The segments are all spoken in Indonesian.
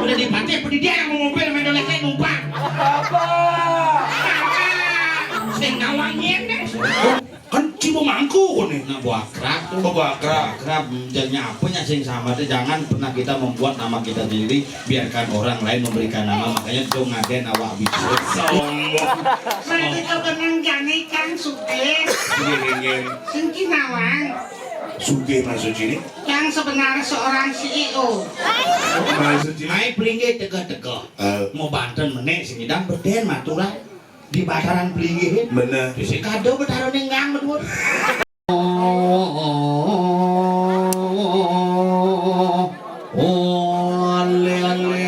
udah dipakai apa dia yang mau mobil main dolek lain numpang Apa? sing ngawangin deh Kan cuma mangku nih. nah buah kerak tuh Buah kerak. kerap jadinya apanya sing sama tuh jangan pernah kita membuat nama kita sendiri biarkan orang lain memberikan nama makanya tuh ngaden awak bisu Sombong. Mereka kebenang jani kan suge Gini. sing kinawang Suge masuk sini. yang sebenarnya seorang CEO. Masuk sini. Mai pelinggih tega-tega mau banten meneh sing idang beden maturah di bataran pelinggih Bener. di si kado betaran ngang berdua ale ale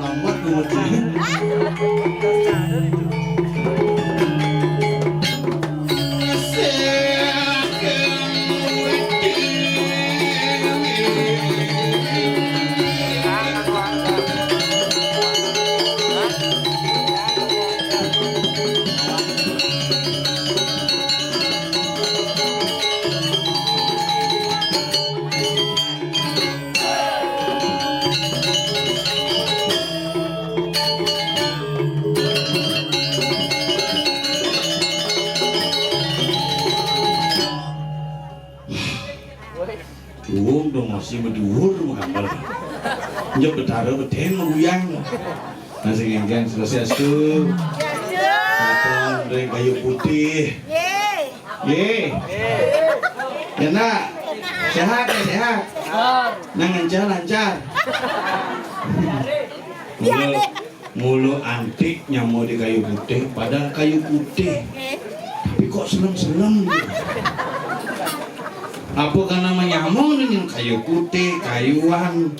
lambat gue Duung dong masih berduur mengambil. Nyep betara beden mengguyang. Nasi genggang selesai tuh. Makan dari kayu putih. Ye. Ya nak. Sehat ya sehat. Nang lancar. Mulu antik nyamuk di kayu putih. Padahal kayu putih. Tapi kok selem-selem. Apa kan nama nyamuk ini kayu putih, kayuan,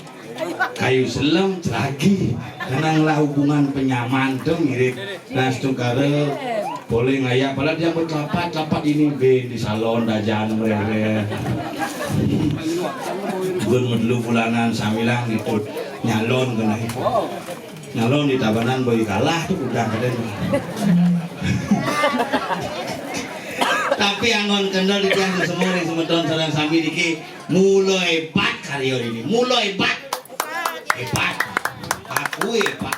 kayu selem, lagi kenanglah hubungan penyaman tuh mirip nas tukare boleh ngayak padahal dia berkelapat ini be di salon dajan mereka gun dulu bulanan samilang gitu nyalon kena itu nyalon di tabanan boy kalah tuh udah keren tapi anggon kendal di tiang semua di semeton sarang sami diki mulai hebat karyo ini mulai hebat aku hebat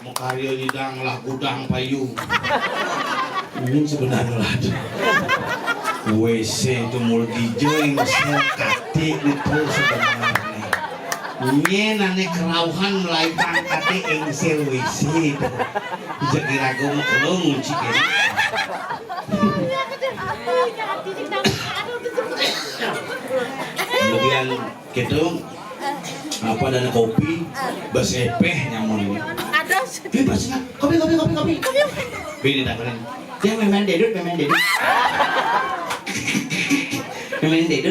mau karyo di dang lah gudang payu ini sebenarnya lah WC itu mulai dijoing sekati itu sebenarnya ini nane kerauhan mulai pangkati engsel WC jadi ragu mau kelong ngunci ini kemudian gitu apa dana kopi besepeh nyamun ini ini pasti kopi bini tak keren dia memang dedut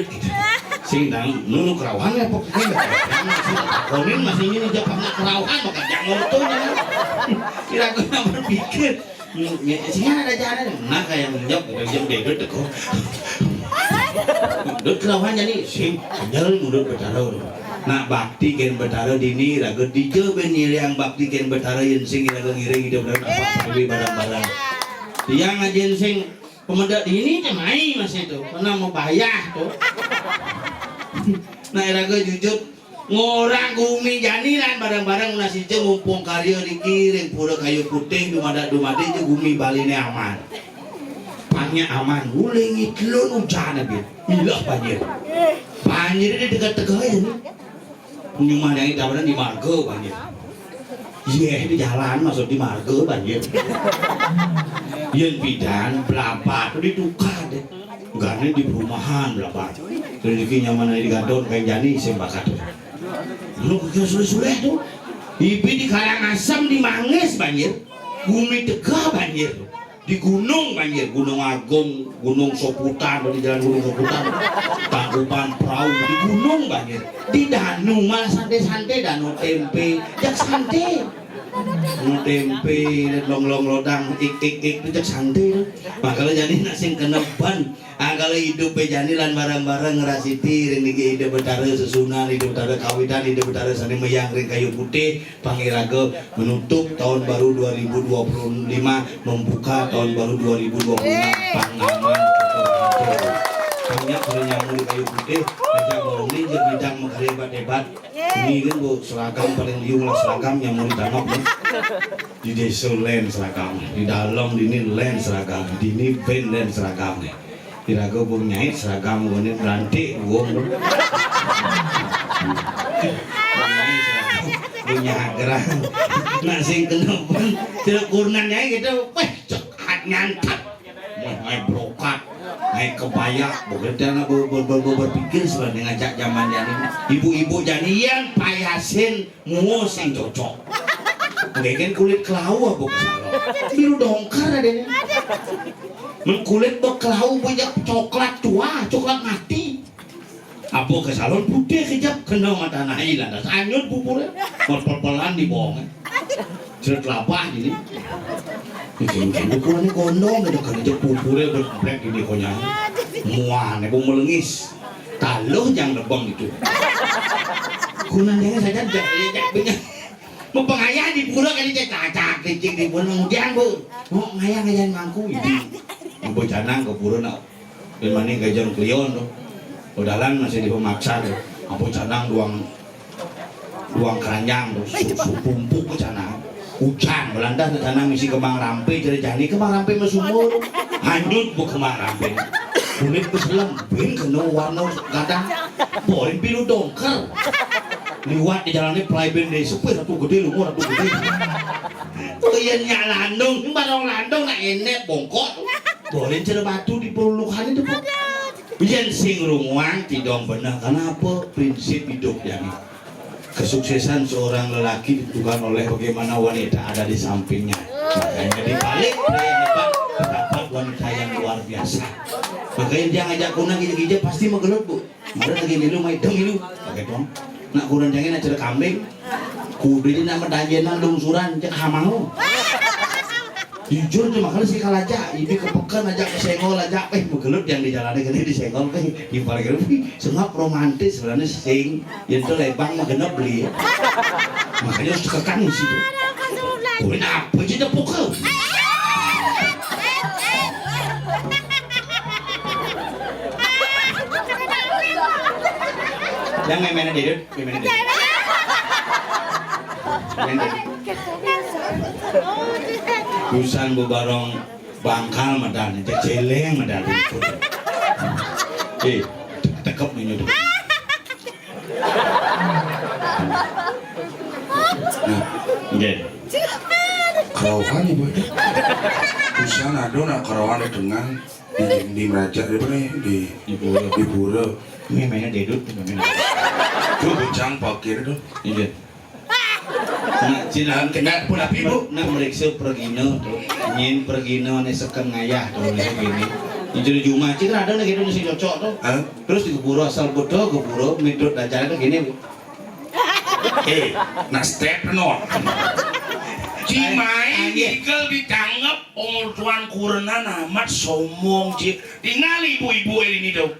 gitu sing tang nunu kerauhan ya pokoknya konin masih ini japaknya kerauhan maka jangan tuh kira-kira berpikir sih ada jalan nah kayak menjawab jam dedut kok dut kerauhan jadi sing nyel mulut betara nah bakti ken betara dini raga dijo benir yang bakti ken betara yang sing raga ngiring hidup dan apa lebih barang-barang yang ngajin sing pemuda dini cemai masih itu karena mau bayar tuh nah raga jujur ngorang gumi janiran barang-barang nasi je mumpung karya dikiring pura kayu putih dumada je gumi baline aman pangnya aman ulingi telun hujan abis milah banjir ini dekat-dekat aja nih nyumah yang kita di marga banjir iya di jalan masuk di marga banjir yang bidan berapa tuh ditukar deh enggak nih di perumahan berapa rezeki nyaman di gadon kayak jani sembakat lu kira sulit-sulit tuh ibi di Karangasem di Manges banjir Bumi Tegah banjir di gunung banjir Gunung Agung Gunung Soputan di jalan Gunung Soputan Tangkuban Perahu di gunung banjir di danau malah santai-santai danau tempe jak santai tempe long lodang ik itu jak santai makanya jadi nasi keneban kalau hidup jani lan barang-barang ngerasiti ring hidup betara sesunan hidup betara kawitan hidup betara sani meyang ring kayu putih pangiraga menutup tahun baru 2025 membuka tahun baru 2026 pangaman banyak nyamuk di kayu putih ajak orang ini jadi bidang hebat ini kan bu seragam paling liung lah seragam nyamuk di tanah di desa len seragam di dalam ini len seragam di ini band len seragam Kiraga bung nyait seragam gini berantik buang dong. Punya gerang. Nak sing kenepan tidak kurnan nyai gitu. Weh cekat nyantap. Nyai brokat. Nyai kebaya. Bukan berpikir sebenarnya ngajak zaman jani. Ibu-ibu janian payasin muo sing cocok. Mungkin kulit kelau apa kesalah. Biru dongkar ada nih. Mengkulit berkelau banyak coklat tua, coklat mati. Apa ke salon putih kejap kena mata naik lantas anyut pupurnya, pel-pelan di bawah. Cerit lapah ini. Mungkin ukuran ini gondong, ada kerja pupurnya berblek ini konyang. Muan, aku melengis. Taluh jangan lebang itu. Kunannya saja jak banyak. Mempengayah di pura kali cacak kecik di pura kemudian bu mau ngayang mangku ini ibu canang ke pura nak di mana gajan klion tuh udalan masih di pemaksa tuh abu canang duang keranjang tuh susu pumpuk ke canang hujan Belanda ke canang misi kembang rampe jadi jani kembang rampe mesumur hanyut bu kembang rampe kulit keselam bin kena warna gadang poin biru dongker liwat di jalannya pelayan deh supir satu gede lumur satu gede kayaknya landung barang landung nak enek bongkok boleh cerah batu di perlukan itu biar sing rumuang tidak benar kenapa prinsip hidup yang kesuksesan seorang lelaki ditentukan oleh bagaimana wanita ada di sampingnya makanya dibalik pria hebat terdapat wanita yang luar biasa makanya dia ngajak kunang gija-gija pasti menggelut bu ada lagi milu main dong milu pakai dong nak kurang jangan acara kambing kudu ini nama dajenan lungsuran cek hamang jujur cuma kalau sih kalau aja ini kepekan aja kesenggol aja begelut yang di jalan ini disenggol di paling lebih sengap romantis sebenarnya sing yang itu lebang magenap beli makanya harus dikekang sih tuh kudu apa sih tepuk yang main dedut, main dedut. Busan bebarong bangkal medan, celeng medan itu. Tekep nih nyudup. Nah, gini. Karawan ibu itu. Busan ada nak karawan dengan di Meraja di Pura. Ini mainnya dedut, mainnya. Tuh bencang pakir tuh. Iya. Nak cilan kena pun api bu. Nak meriksa pergino tuh. Nyin pergino nih sekan ngayah tuh gini. Jadi cuma citra ada lagi itu si cocok tuh. Terus di keburu asal bodoh keburu midut acara tuh gini bu. Nak step non. Cimai ikel ditangkap orang kurenan amat sombong cik. Tinggal ibu-ibu ini tuh.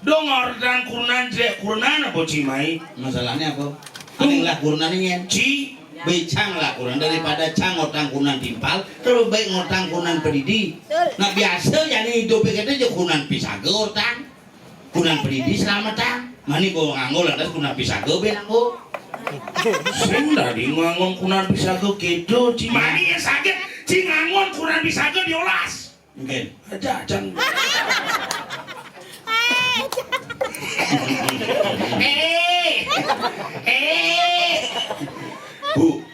Dongor dan kurenan jelek kurenan apa Cimai? Masalahnya apa? Aning lah kurenan ini ci becang lah kurenan daripada cang ngotang kurenan timpal terus baik ngotang kurenan pedidi. Nah biasa jadi hidup kita aja kurenan pisaga otang kurenan pedidi selamatan. Mani bawa nganggo lantas kurenan pisaga benanggo. Sing dari ngangon kurenan pisaga gitu Cimai Mari ya sakit, cingangon kurang bisa ke diolas. Mungkin aja jang. Bu,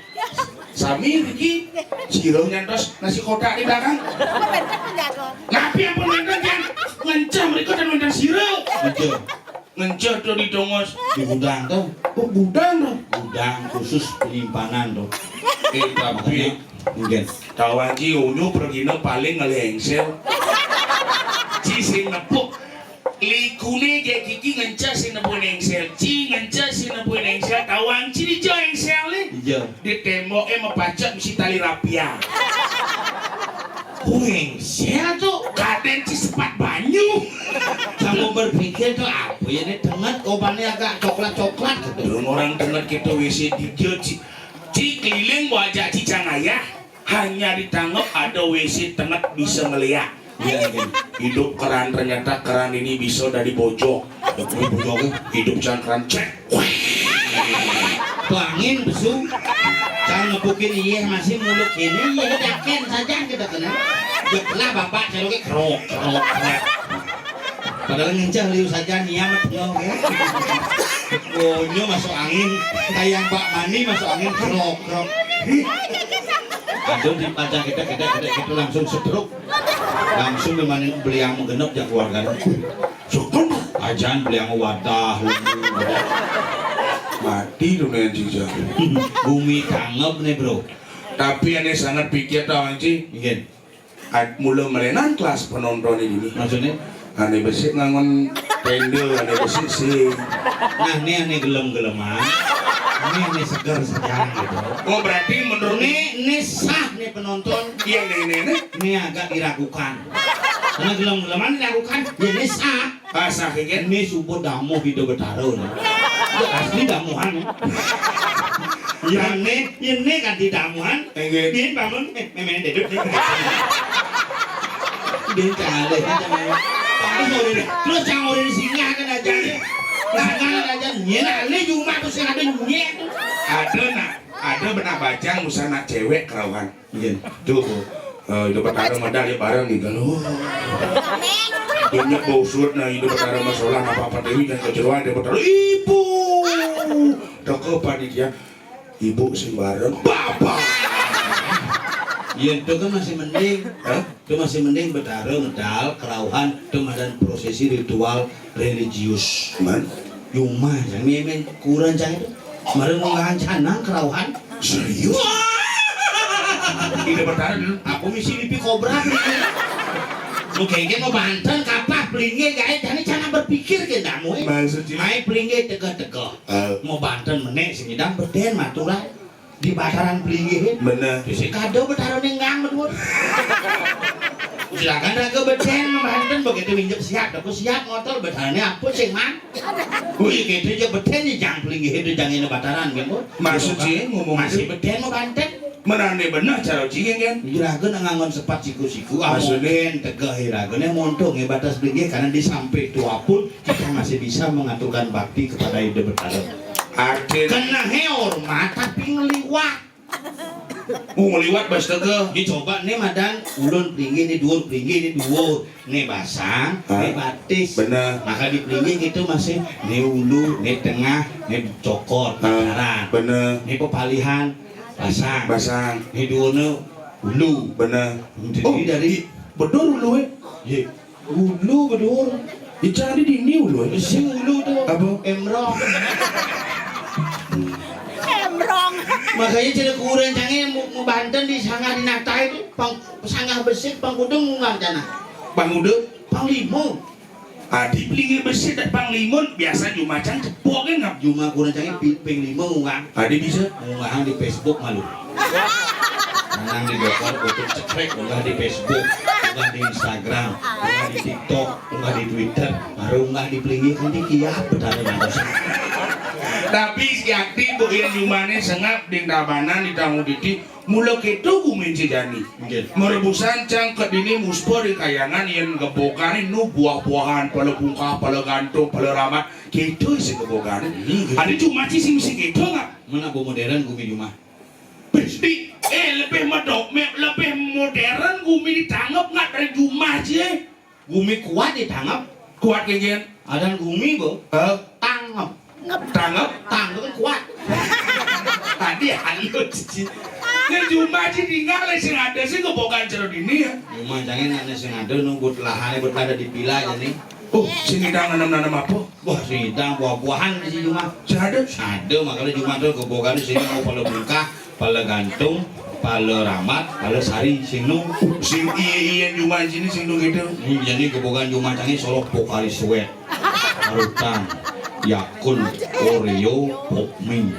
Sami Riki, siro nyantos nasi kotak di belakang. Ngapi yang pernah kan ngencam mereka dan ngencam siro. betul. ngenceh tuh di tongos di gudang tuh. oh gudang dong Gudang khusus penyimpanan tuh. tapi Mungkin. tahu aja unyu pergi paling ngelengsel ci sing nepuk likune ge kiki ngenceh sing nepu nengsel ci ngenceh sing nepu nengsel tawang ci di jo engsel nih Iya. di tembok mepacak mesti tali rapia Engsel tuh. kaden ci sepat banyu Kamu berpikir tuh apa ya ini dengat obatnya agak coklat-coklat gitu. dong orang dengar kita WC di dia ci keliling wajah ci cangaya hanya ditangkap ada WC tengah bisa ngeliat Iya kan. hidup keran ternyata keran ini bisa dari bojok hidup cangkran cek Tuh angin besu. Jangan ngepukin iya masih muluk ini iya yakin saja kita kena. Jeklah bapak celoknya kerok. Padahal ngencah liu saja niamat ngau ya. Gonyo masuk angin kayak Pak Mani masuk angin kerok. Aduh di pajak kita langsung setruk. Langsung memanin beli yang genep ya keluarga. syukur Ajan beli yang wadah mati dunia cica bumi tanggap nih bro. tapi aneh sangat pikir tau anci Ingin mulai merenan kelas penonton ini maksudnya. aneh bersih ngangon tendel aneh bersih sih Nah ini gelem-geleman. Ini segar segar gitu. oh berarti menurut Ini sah nih penonton. iya nih Ini agak diragukan. Karena gelem-geleman diragukan. Ya ini sah. sah kan Ini subuh damu hidup bertaruh nih. Ya asli damuhan ya. Ini kan di damuhan. Ini bangun. Memang deduk nih. Dia kali. Terus yang udah di singa kan aja. Singa aja. Nyena. Ini cuma tuh sih ada nyet. ada benak bajang musana cewek kerawan Iya. tuh hidup bertarung ada dia bareng nih kan banyak bau surut nah hidup bertarung masalah apa dewi dan kejeruan dia bertarung ibu toko panitia ibu sing bareng bapak Iya itu kan masih mending. Itu masih mending bertarung medal kerauhan itu dan prosesi ritual religius. man Cuma yang memang kurang cah itu. Kemarin mau ngancana kerauhan. serius hidup bertarung Aku misi lipi kobra. Mungkin mau banten kapah pelingge guys. Jadi jangan berpikir ke damu. maksudnya Mai pelingge tegak-tegak. Mau banten menek semidang beden matulah di bataran pelingge. bener Bisa kado bertaruh nenggang betul. Silakan raga beden membanten begitu minjem siap. Aku siap motor bertarannya apa sih man? Wih gitu aja beden di jang pelingge itu jangan bataran gitu. maksudnya ngomong Masih beden mau banten. menane bener cara cingin kan Juragan ngangon sepat siku-siku. Maksudnya? Amogen tegah hiragannya montong ya batas pelingge karena di sampai tua pun kita masih bisa mengaturkan bakti kepada ide bertaruh. artinya Kena hormat tapi ngeliwat. ngeliwat bas tegeh Dicoba nih madan ulun pelinggi ini dhuwur pelinggi ini dhuwur nih basang nih batis bener maka di pelinggi gitu masih nih ulu nih tengah nih cokor bakaran bener nih pepalihan basang basang nih dhuwurnya ulu bener jadi dari bedor lu ye ulu bedur jadi di ini lu sing ulu tuh Apa? emrong Emrong. makanya jadi kurang canggih mau banten di sanggah di nata itu sanggah besik pangkudung nggak jana bang udah panglimo di pelinggi besi dan bang limun biasa jumacang cepok kan ngap cuma kurang canggih ping lima ngungang adi bisa ngungang di Facebook malu ngungang di dokter foto cekrek ngungang di Facebook ngungang di Instagram ngungang di TikTok ngungang di Twitter baru ngungang di pelingi kan di kiap betara bandosa tapi yakti bukan jumane sengap di tabanan di tamu diti mula ketu kuminci jani merebusan cang ke dini muspor di kayangan yang gebokan nu buah-buahan pala bungka pala gantung pala ramat ketu isi gebokan ada cuma sih misi ketu nggak mana bu modern gumi cuma pasti lebih lebih modern gumi ditangkap nggak dari Jumah sih gumi kuat ditangkap kuat kayaknya ada gumi bu tangkap tangkap tangkap kan kuat tadi halus sih yang Jumah sih tinggal sih ada sih kebokan cerut ini ya cuma jangan ada sing ada nunggu lahannya berada di pila aja nih Oh, sini dang nanam apa? Wah, sidang buah-buahan di si Juma. Ada. Ada makanya Juma tuh kebogan di sini mau pala bungkah, pala gantung, pala ramat, pala sari, sinu. Sing iya cuma sini sing nu gitu. Jadi kebogan Juma canggih solo pokari suet, Harutan, Yakun, Oreo, Pokmi.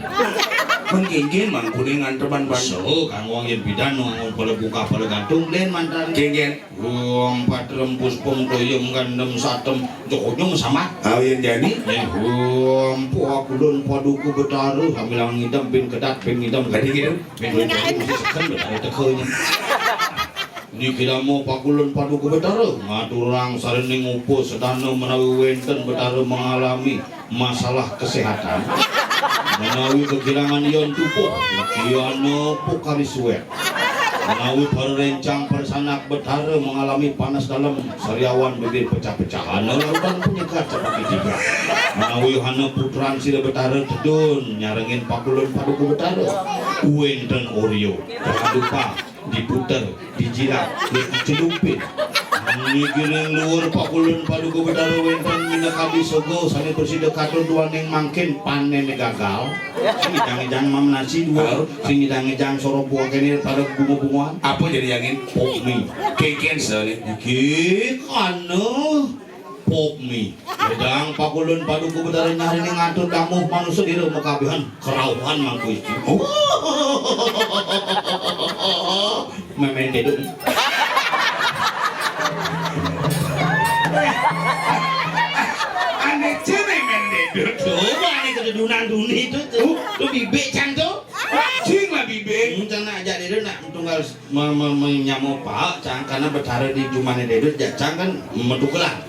Menggengen mang kuning anteman ban. So, kang wong yen bidan nang pala bungkah pala gantung den mantan. Gengen. Empat rembus pom toyem gandem satem jokonyong sama. Awen jadi. Empu aku lun paduku betaru hamilang ngidam bin kedat bin ngidam Tadi gitu. bin jadi mesti sekan betare tekeunya. Ni kira mau pakulun paduku betaru ngaturang sarening upo sedana menawi wenten betaru mengalami masalah kesehatan. Menawi kegirangan yon tupo, kiano pokari suwe. Menawi perencang persanak betara mengalami panas dalam sariawan bibir pecah-pecahan lautan penyekat seperti tiga. Menawi hana putran sila betara tedun nyarengin pakulun paduku betara wenten Oreo. Jangan lupa diputer, dijilat, dicelupin. Ini giring luar pakulun paduku betara wenten minakabi sogo sani bersida katun dua neng mangkin panen gagal. Sing idang-idang mam nasi dua, sing idang-idang soro buah kene pada bunga-bungaan. Apa jadi angin? Pokmi, Gengen soalnya. iki kana Pokmi. Sedang pakulun paduku betara nyari ning ngatur damuh manusia di rumah kabihan kerauhan mangku iki. Memen deduk. Ane cene mendedut. Coba nih kedudunan duni itu tuh bibik can tuh. Cing lah bibing. Cang nak ajak dedut nak tunggal menyamuk pak cang karena betara di jumane dedut cang kan metugelan.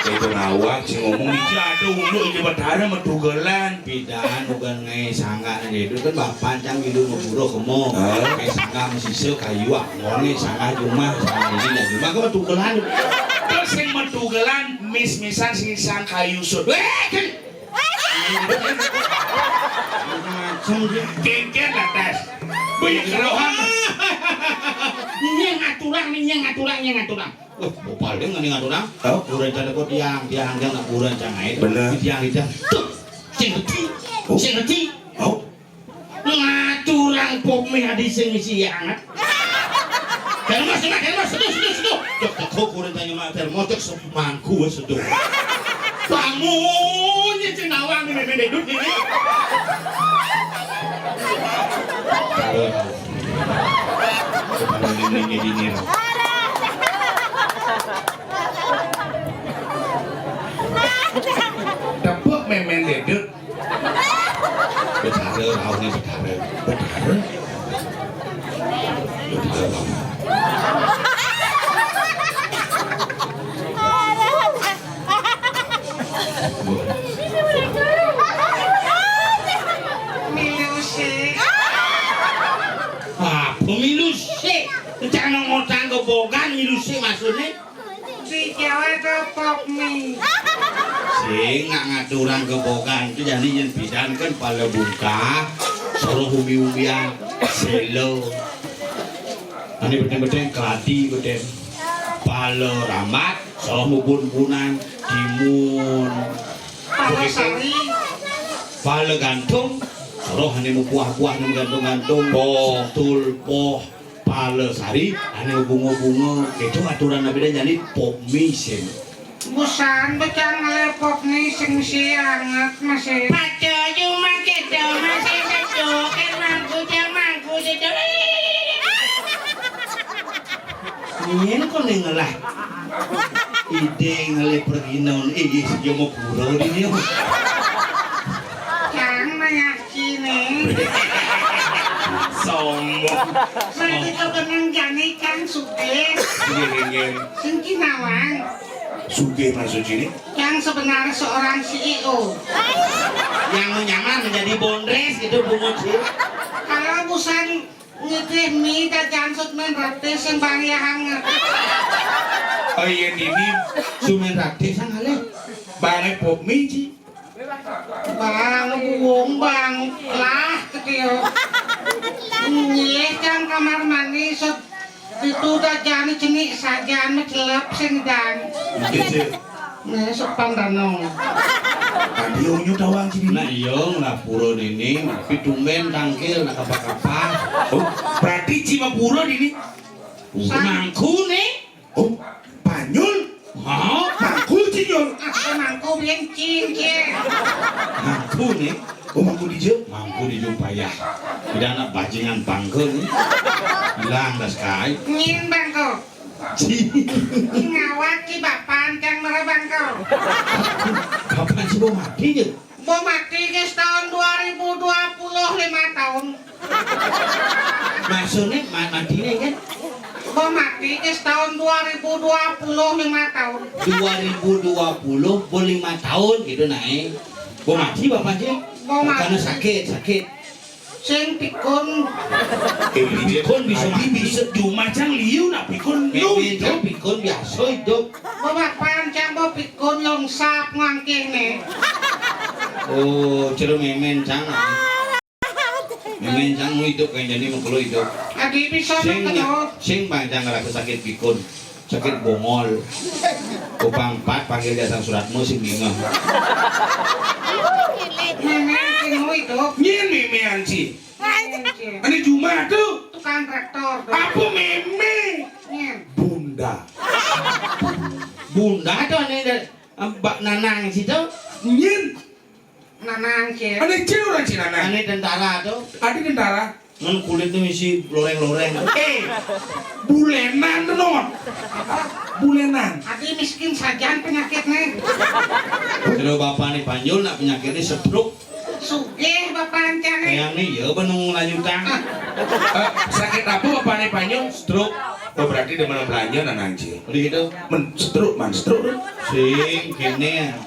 Itu ngawak sing ngomong iki ada ulu iki betara metugelan. Bidan bukan ngai sangga dedut kan bapak cang hidup ngeburo kemo. Ngai sangga mesise kayu ah. Ngone sangga jumah sangga ini ya jumah kan metugelan. Terus sing metugelan mis-misan sing sang kayu sud. Macam dia. Gengen atas. Banyak kerohan. Nyeng aturan. Wah, bopal dia ngani ngaturang. Oh. Kurang cara kok tiang nak kurang cangai. Bener. Tiang. Tuh, sing ngerti. Oh. Ngaturang Pokmi adi sing isi anget. Termos, seduh. Kok kurang tanya mak termos cek semangku seduh. Bangunnya cenawang ini mededut ini. Ini. Tepuk memen dedut. Betara raune betara. Pemilu sih, jangan ngotang kebogan milu sih maksudnya. Si Jawa itu Pokmi. Sing nggak ngaturan kebogan itu jadi yang bidan kan pala buka, soro umi-umian, selo. Ini betul-betul keladi betul. Pala ramat, soro mubun-bunan, timun. Pala sari. Pala gantung, soro hanya buah-buah yang gantung-gantung. Tulpo, pala sari, hanya bunga-bunga. Itu aturan beda jadi Pokmi sing. Busan becang lepok nih sing si anget masih. Paco cuma kita masih sejuk. Mangku sejuk. Ini kok nengelah. Ide ngale pergi naon sih mau pulau ini. Jangan meyaki nih. Sombong. Nanti kau kenang jani kan suge. Gengen. Sing kinawang. Suge masuk sini. Yang sebenarnya seorang CEO. Yang menyamar menjadi bondres gitu bungut sih. Kalau busan ngitih mie jajan sutmen ratis yang bangya hangat. Oh iya ini Sumen rakti sang hale. banget Pokmi sih. Bang buung bang lah ketiyo. Nyeh kan kamar mandi itu jajan cenik saja mencelap sendang. Gitu. Nih sopan danong. Tadi onyo tawang sini. Nah iya ngapura nini, tapi tumben tangkil nak apa-apa. Oh, berarti cima pura ini. Mangku nih. Oh, Panyul. Hah? Mangku cinyol. Aku mangku bencin cie. Mangku nih. Oh, mangku dijo. Mangku dijumpai. Tidak nak bajingan bangke nih. Hilang dah sekali. Nyin bangko. Ngawat ki bapan kang merah bangko. Kapan sih mau mati je? Mau mati guys tahun 2020 5 tahun. Maksudnya mati nih kan? Mau mati guys tahun 2020 5 tahun. 2020 5 tahun gitu naik. Mau mati bapak sih? Mau mati. Karena sakit. Sing pikun Pikun bisa Tadi mati. bisa jumacang liu nak pikun liu. Memang pikun biasa hidup. bapak cang mau pikun longsap ngangking nih. Oh, cero memen cang. Memen cang hidup kan jadi mengkelu hidup. Adi bisa mengenot. Sing panjang rasa sakit pikun, sakit bongol. Kupang 4 panggil datang suratmu sing bingung. Nenek sing hidup. Nyen memean sih. Ini Juma tuh. Tukang traktor. Apa meme? Nyen. Bunda. Bunda tuh nih Mbak Nanang situ, Nyen. Nanang cie. Ada cewek orang Cina nah. ane tentara tuh, Ada tentara. ngan kulit tuh isi loreng-loreng. Bulenan tuh non. Bulenan. Adi miskin sajan penyakitnya. Kalau bapak nih panjul nak penyakitnya stroke, Sugih bapak cang nih. kayak nih ya benung lanjutan, Sakit apa bapak nih panjang? stroke, Oh berarti dia mana belanja nanang sih. begitu. Men stroke man stroke. Sing kene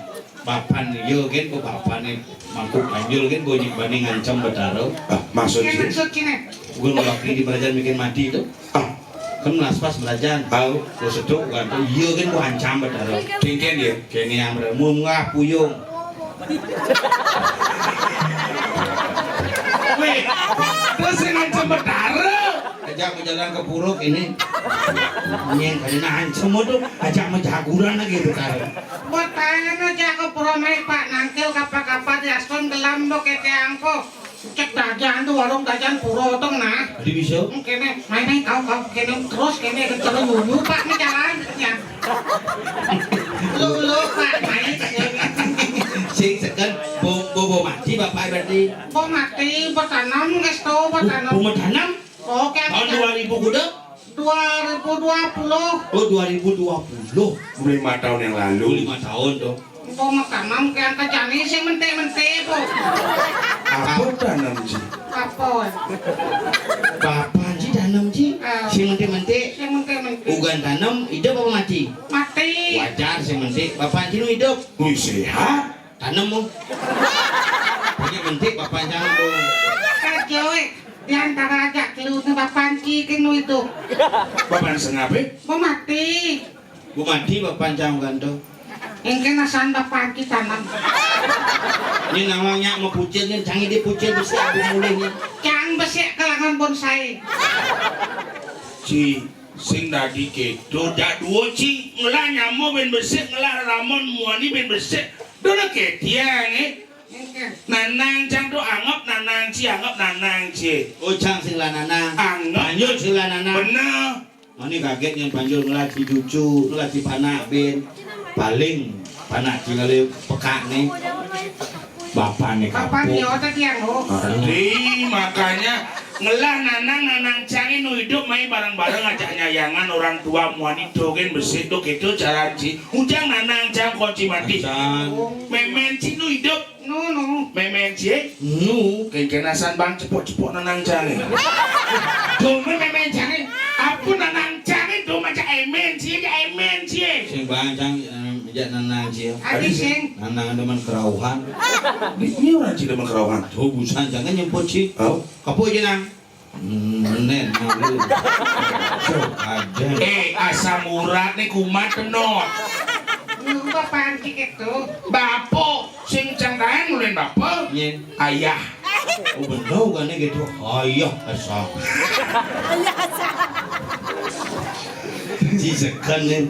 bapak nih yo kan kok bapak nih mangkuk panjul kan bunyi banding ngancam betaro. Maksud Yang sih. maksud cine. Gue ngelaki di belajar bikin mati itu. Ah, Kan pas belajar. tahu. Lo stroke kan tuh iya kan gua ancam betaro. Tingkian dia. Kene yang bermungah puyung. Weh, terus yang ngancam betara. Ajak berjalan ke puruk ini. Nyeng karena ancam tuh ajak menjaguran lagi betaro. Buat tanya aja ke promai pak nangkil kapal-kapal di aspon gelam do kete angko. Cek dajan tuh warung dajan puro tong nah. Jadi bisa? Kene main kau kene terus kene kecelur yuyu pak nih jalan ya. Lu pak main. Sing sekan bobo mati bapak berarti. Mau mati bertanam guys tuh bertanam. Rumah tanam Oke. tahun 2000 kuda? 2020. Oh 2020. 5 tahun yang lalu. 5 tahun tuh. Mau makanam ke angka jani sih mente po. Apa tanam sih? Apa? Bapak ji tanam ji. Si mente-mente. Sih mente. Ugan tanam hidup apa mati? Mati. Wajar si mente. Bapak ji nu hidup. Wih sehat. Tanam mu. Banyak mente bapak jangan tuh. Kajoy. Di antara aja kilu ke bapanci kenu itu. Bapak sengape? Mau mati. Bu mati bapak jangan gantung. Ingin nasan bapanci tanam. Ini namanya mau pucil kan canggih dia pucil besi abu mulainya. Jangan besek kalangan bonsai. Ci sing dadi kedo dak duo ci ngelah nyamo ben besek ngelah ramon muani ben besek. Dona ketiang Nanang cang tuh anggap nanang ci anggap nanang ci. Oh cang sing lanana. Anggap Panjul sing lanana. bener. Ini kaget yang panjul ngelatih cucu, ngelatih panak ben. Paling panak tinggal peka nih. Bapak nih Bapak kapok. yo tadi yang lo. Jadi makanya ngelah nanang cangi nu hidup main bareng-bareng ajak nyayangan orang tua muani dogen besit do gitu jalan ci. Ujang nanang cang kunci mati. Cang. Memen ci nu hidup. No. Memen ci. Nu. Kenasan bang cepot-cepot nanang cangi. Cuma memen cang. Apa nanang cangi do macam emen ci Sing bancang bijak nanang cia. Adi sing. Nanang demen kerauhan. Ini orang ci demen kerawan. Tuh busan jangan nyemput sih. Oh. Kapok aja nang. Nen malu. Ada. Asam urat nih kumat tenot. Lu bapanci itu. Bapo sing cangkahan mulai bapo. Nyen. Ayah. Oh bener kan gitu. Ayah asal. Ji sekan nih.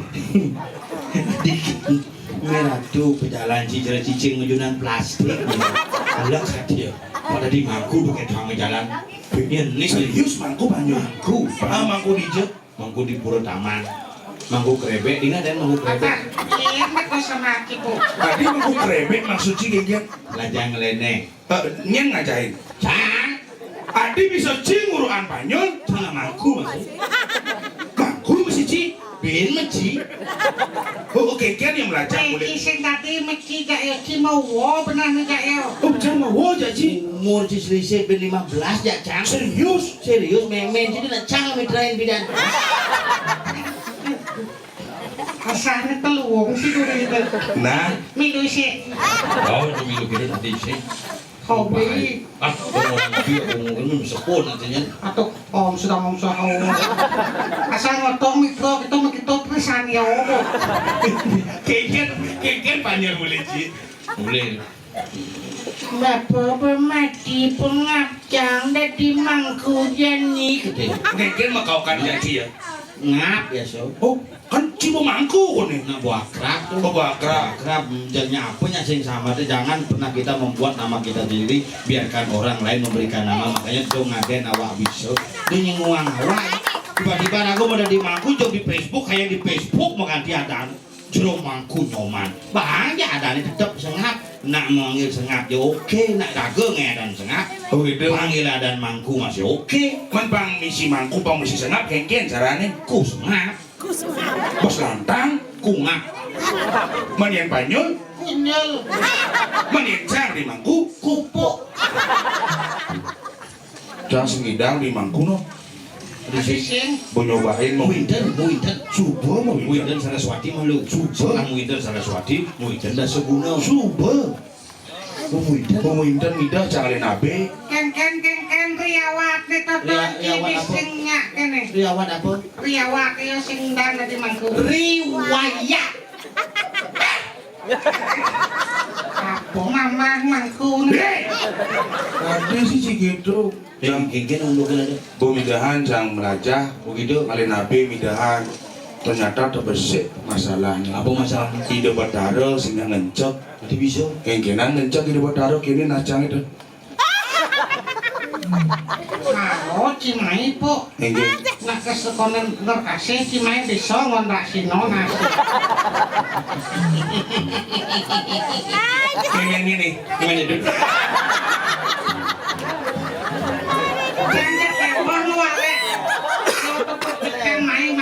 Meratu pejalan cicing ngujunan plastik. Alak sadia. Pada di mangku pakai tang jalan. Ini Serius mangku banyak. mangku. Mangku di Mangku di Pura Taman. Mangku krebek, ini ada mangku krebek. Ini kok sama aku. Tadi mangku krebek maksud sih kayak Lajang leneng. nyen ngajain. Cang, Adi bisa cinguruan panyol. jangan mangku masih. Mangku masih ci. Bin meci. Oh oke kan yang belajar Iki boleh. sing tadi mesti gak ya ki mau wo benar nih gak ya. Oh jangan mau aja ci. Umur ci selisih bin 15 ya cang. Serius. Serius memen jadi nak cang mitrain bidan. Asalnya teluwung sih dulu itu. Nah, Milu sih. Oh, itu milu kita tadi sih. Hobi. Ah, orang dia ngomong sepon nantinya. Atau om sudah mau usaha. Asal ngotong mikro kita mau kita pesan ya om. keken panyol boleh ci. Boleh. Bapak bermati pengabjang dari mangku jani. Keken mah kau kan janji ya. Ngap ya so. Oh kan cuma mangku kok nih. Nah buah kerak. Oh bakra. Kerap jadinya apanya sing sama itu jangan pernah kita membuat nama kita sendiri, biarkan orang lain memberikan nama. Makanya tuh ngaden awak bisa dia nguang awak tiba-tiba aku mau di mangku jauh di Facebook kayak di Facebook mau ganti adan jeruk mangku nyoman bahaya adan tetap sengap nak manggil sengap ya oke nak dagang dan sengap Oh gitu. panggil adan mangku masih oke Man bang misi mangku bang misi sengap keken caranya. ku sengap Bos lantang. ku ngap Man yang panyol. Kunyel. Man yang cang di mangku. kupuk Cang sengidang di mangku no. Masih sing. Mau nyobain mau. Muinten Subuh mau Muinten Saraswati malu Suba Muinten Saraswati Muinten dah seguna Subuh. Muinten Mau inten midah cangalin abe. Ken riawat nih toto Riawat ini apa? sing nyak kene. Riawan apa? Riawat ya sing dan dari mangku. Riwayat Apa mamah mangku nih? Ada sih gitu. Yang genggen untuk ada Pemidahan jang melajah begitu kali nabi midahan ternyata terbersih masalahnya. apa masalahnya? Ide bataro sehingga ngencok. Tadi bisa Kengkenan ngencok ide bataro kini nacang itu. Mau cimai po. Engge. Nak kesekonan berkasih cimai bisa ngontrak sino nasi. Ini. gimana itu? Jangan kebon wale. Kalau tetap bikin main.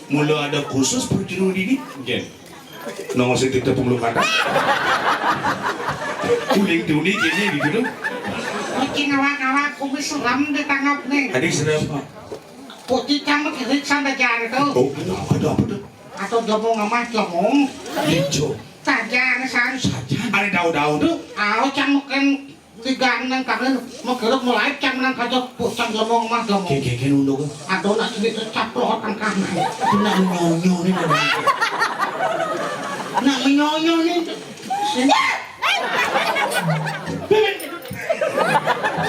Mula ada khusus perjuru ini. Gen Nong masih tidak pemulung kata. Kuling tuni kini gitu tuh. Bikin awak-awak kumis seram di tanggap nih. Adik sedap. Putih campur kirik sampai jari tuh. Oh, ada apa tuh? Atau jomong emas jomong. Hijau. Saja san. Ada daun-daun tuh. Aw camukan tigaan nang kangen magerep mulai cam nang kajok pucang jomong emas jomong. genggen untuk Aduh nak sedikit caplok ang kanan. nak menyonyo nih nak menyonyo nih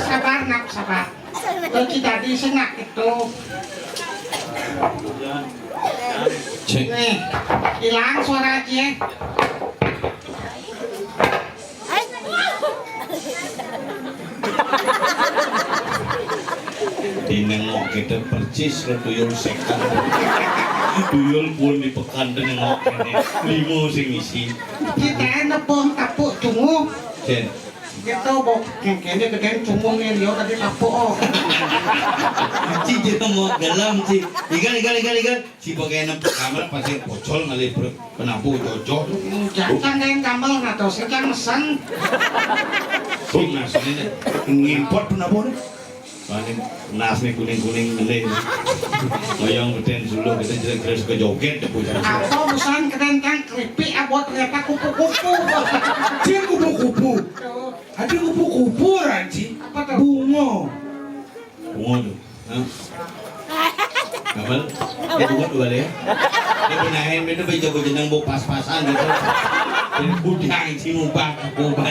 Sabar nak sabar. Lagi tadi senang itu. cek Nih, hilang suara aja. dinengok kita percis ke tuyul sekan tuyul pun di pekan nengok ini limo sing isi Kita nepung tapuk cungu. Jen Gitu bok, kayaknya gede cungu nih dia tadi tapuk oh. Ci dia mau gelam ci ikan si pakai nempel kamera pasti bocol ngali penapu jojo Jangan yang gambar atau sekarang mesen. sing nasnya Ngimport penabur. paling nasnya kuning ngali bayang beten sulu kita jadi keras ke joget depu cara Atau busan keren kan keripik abot ternyata kupu-kupu. Dia kupu-kupu. Ada kupu-kupu ranci. Apa tuh? Bungo. bungo tuh Kamal, bungo tuh balik ya. Dia benahin itu baju jenang bau pas-pasan gitu. Jadi budang si mubah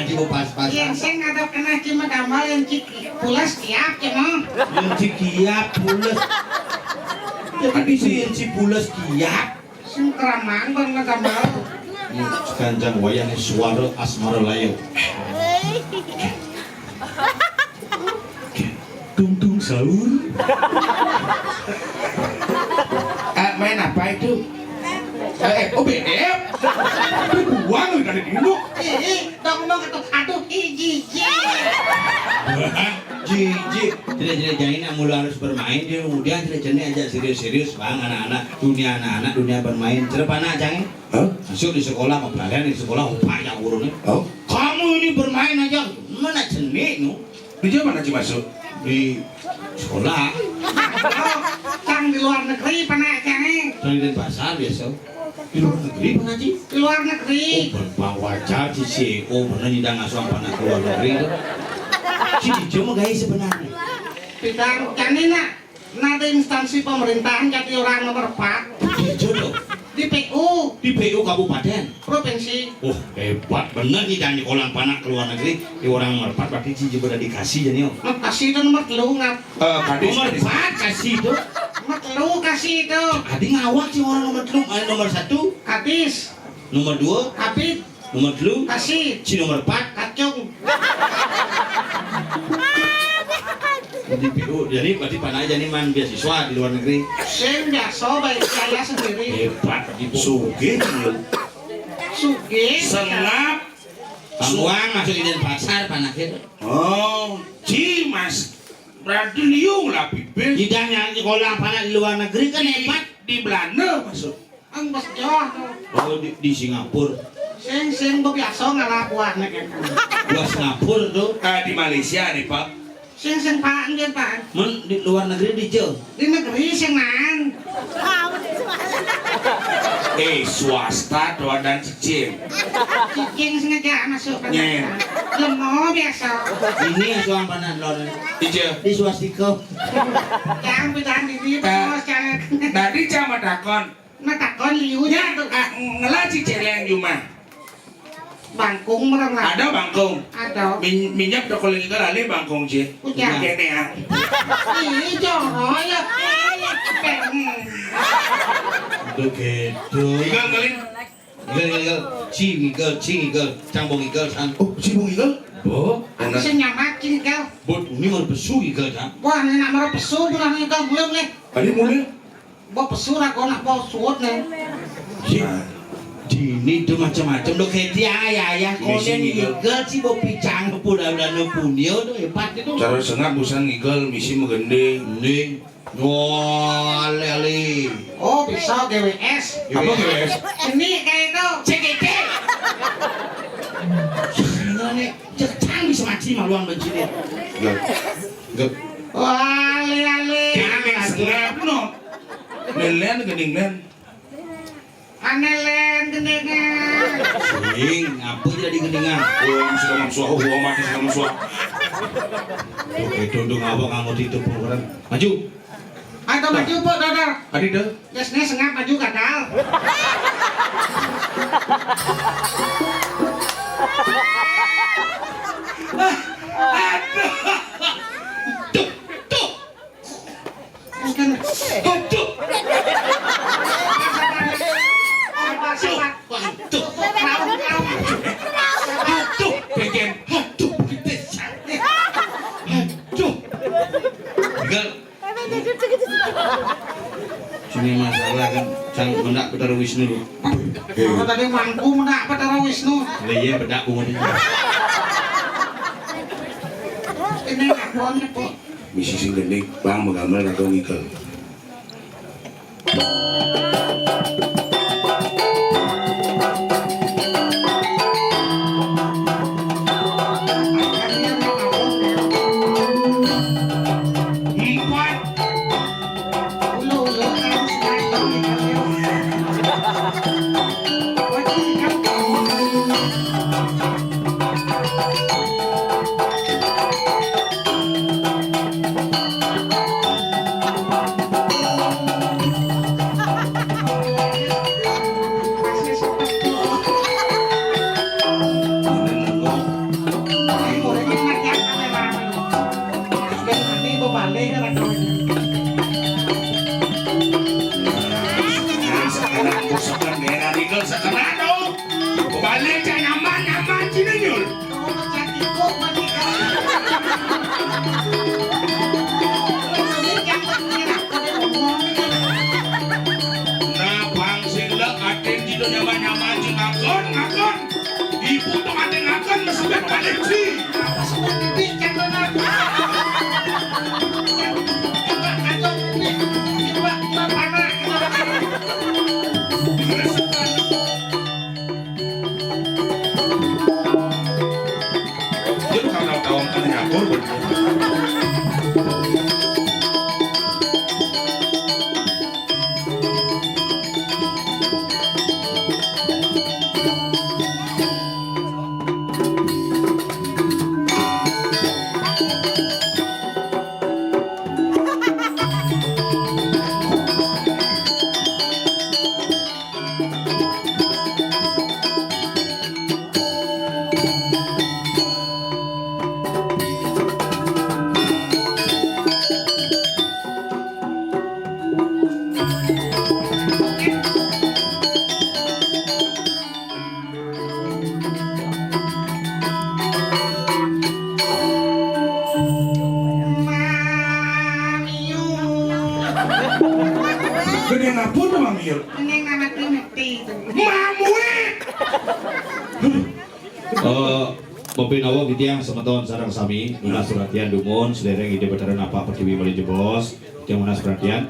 ci pas-pasan. Yang sing ada kena cuma gambar yang cik pulas tiap cuma. Yang si kiap pules. Jadi bisa yang si pules kiap. Sing keramang bang gambar. Kanjang wayane swara asmara layu. Tung sahur. Main apa itu? BF. Buang lu dari dulu. Dong aduh jijik. Jijik, tidak jain mulu harus bermain dia kemudian tidak jadi aja serius-serius bang anak-anak dunia bermain cerepana jangan masuk di sekolah pembelajaran di sekolah upaya gurunya kamu ini bermain aja mana jenis nu Di mana sih masuk? di sekolah Cang di luar negeri pernah jangan. di pasar biasa di luar negeri pernah sih Di luar negeri. berbang wajar si CEO pernah tidak ngasuh panah keluar negeri si cuma gaya sebenarnya Bidang jadi nak ada instansi pemerintahan jadi orang nomor 4 jodoh di PU di PU Kabupaten provinsi. oh hebat bener nih dan kolang panak keluar negeri di orang nomor 4 berarti Cici udah dikasih jadi oh Kasih itu nomor 3 ngap. nomor 4 kasih itu Nomor 3 kasih itu. adi ngawak sih orang nomor 3 nomor 1 Hadis, nomor 2 Habib, nomor 3 kasih, si nomor 4 kacung. di PU jadi berarti panah aja nih man beasiswa di luar negeri Saya biasa baik saya sendiri. hebat di Suge. Suge. Sengap. Uang masuk di pasar panah itu Oh, Cimas. Berarti liung lah pipis. tidaknya di kolang panak di luar negeri kan hebat Di Belanda masuk. Ang bos jauh. oh di Singapura Sing biasa ngalapuan kan. gua Singapura tuh Di Malaysia nih Pak. Sing pak nggih pak. men di luar negeri di jauh Di negeri sing man. Swasta doa dan cicing. Cicing sengaja masuk kan. Nyen. Lemo biasa. ini asuhan panah di luar negeri Ijo. di swastika Yang bidang diri terus jangan. Tadi cama takon. Natakon liunya tuh. Ngelaci celeng cuma. Bangkung merang lah. Ada bangkong. Ada. Minyak dokol lagi kali bangkong sih. Udah. Kene ya. Ih, joro ya. tuh gitu Igal kali. Igel, cingigel, cambong igel, san. Oh, si Bung Igal. Oh, Aku sing nyamak cingkel. bot ini mau besu igel, san. Wah, ini nak marah pesu bulan ini kau belum nih. Tadi mulai. Bawa pesu aku nak bawa suut nih. Dini tuh macam-macam do kayak dia ya. Kemudian igel sih mau picang pula punio tuh hebat itu. Cara sengap busan Igal misi menggending. Ning, lele. Oh, bisa GWS. Apa guys? Ini kayak itu. CGT. Sebenarnya cetang bisa mati maluan begini. Gak. Wah, ale. Jangan sengap no. Lelen gending len. Anelen gendengan. Sing, apa tidak digendingan? Oh, sudah mamsuah, oh mati sudah mamsuah. Oke, dondong apa kamu tutup program? Maju. Ayo maju po, Dodor. Adi dah. Jasnya sengap maju kadal. Tuh, tuh, Mungkin. tuh, Sabar. tuh, tuh, pengen, tuh, kita cantik, tuh, tinggal. Sini masalah kan, sang benak Betara Wisnu. Kalau tadi mangku menak Betara Wisnu. Iya bedak kemudian. Ini ngakonnya po. Misi sing gending, bang menggambar atau Igal. ikut menikah. Nah bangsin lek aden di nyaman-nyaman jeung ngakon ibu tuh aden ngakon mesebet aden ci Yuk kalau kan ngakor gede ngapun sama Mir Ini nama Trinity itu. mamuit Pempinawa Gitiang semeton sarang sami Unas perhatian dumun sedereng ide betaran apa pertiwi mali jebos yang unas perhatian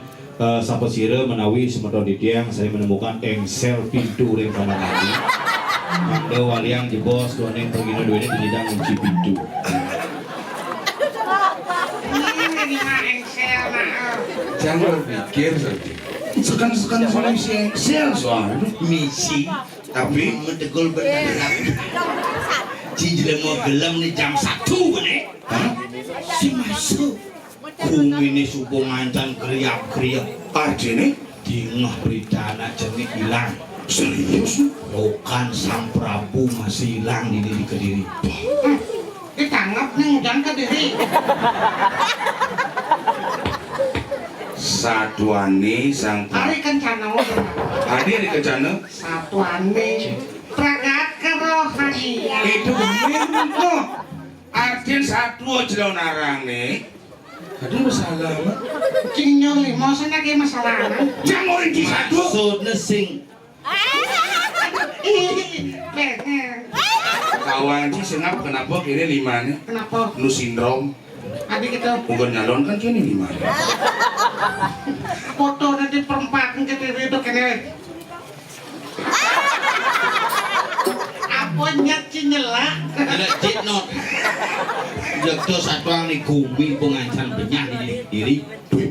sampun sire menawi semeton Gitiang saya menemukan engsel pintu ring kamar mandi Mangga waliang jebos duaneng pengino duaneng dijidang kunci pintu Ini lima engsel maaf. jangan berpikir saja sekan sama si Excel soalnya misi tapi mentegol benar Cijeleng mau gelam nih jam 1 nih si masuk kumini subuh ngancan kriap-kriap aja nih di ngah berita anak jenik hilang serius Lokan Sang Prabu masih hilang di diri Kediri Ditangkap nih udang Kediri. Satuane sang Hari kencana udah. hadir di kecana Satuane pragat kerohanian. itu bener kok artian satu aja narang nih aduh masalah mah Cinyol lima sana kayak masalah. jangan orang di satu maksudnya sing Pengen. kawan sih senap kenapa kini lima nih Kenapa? nu sindrom Adik itu bukan nyalon kan kini lima foto nanti perempatan Kediri itu kene. Apanya cinyela? ada citno jekto satuang nih gumi pengancan benyah di diri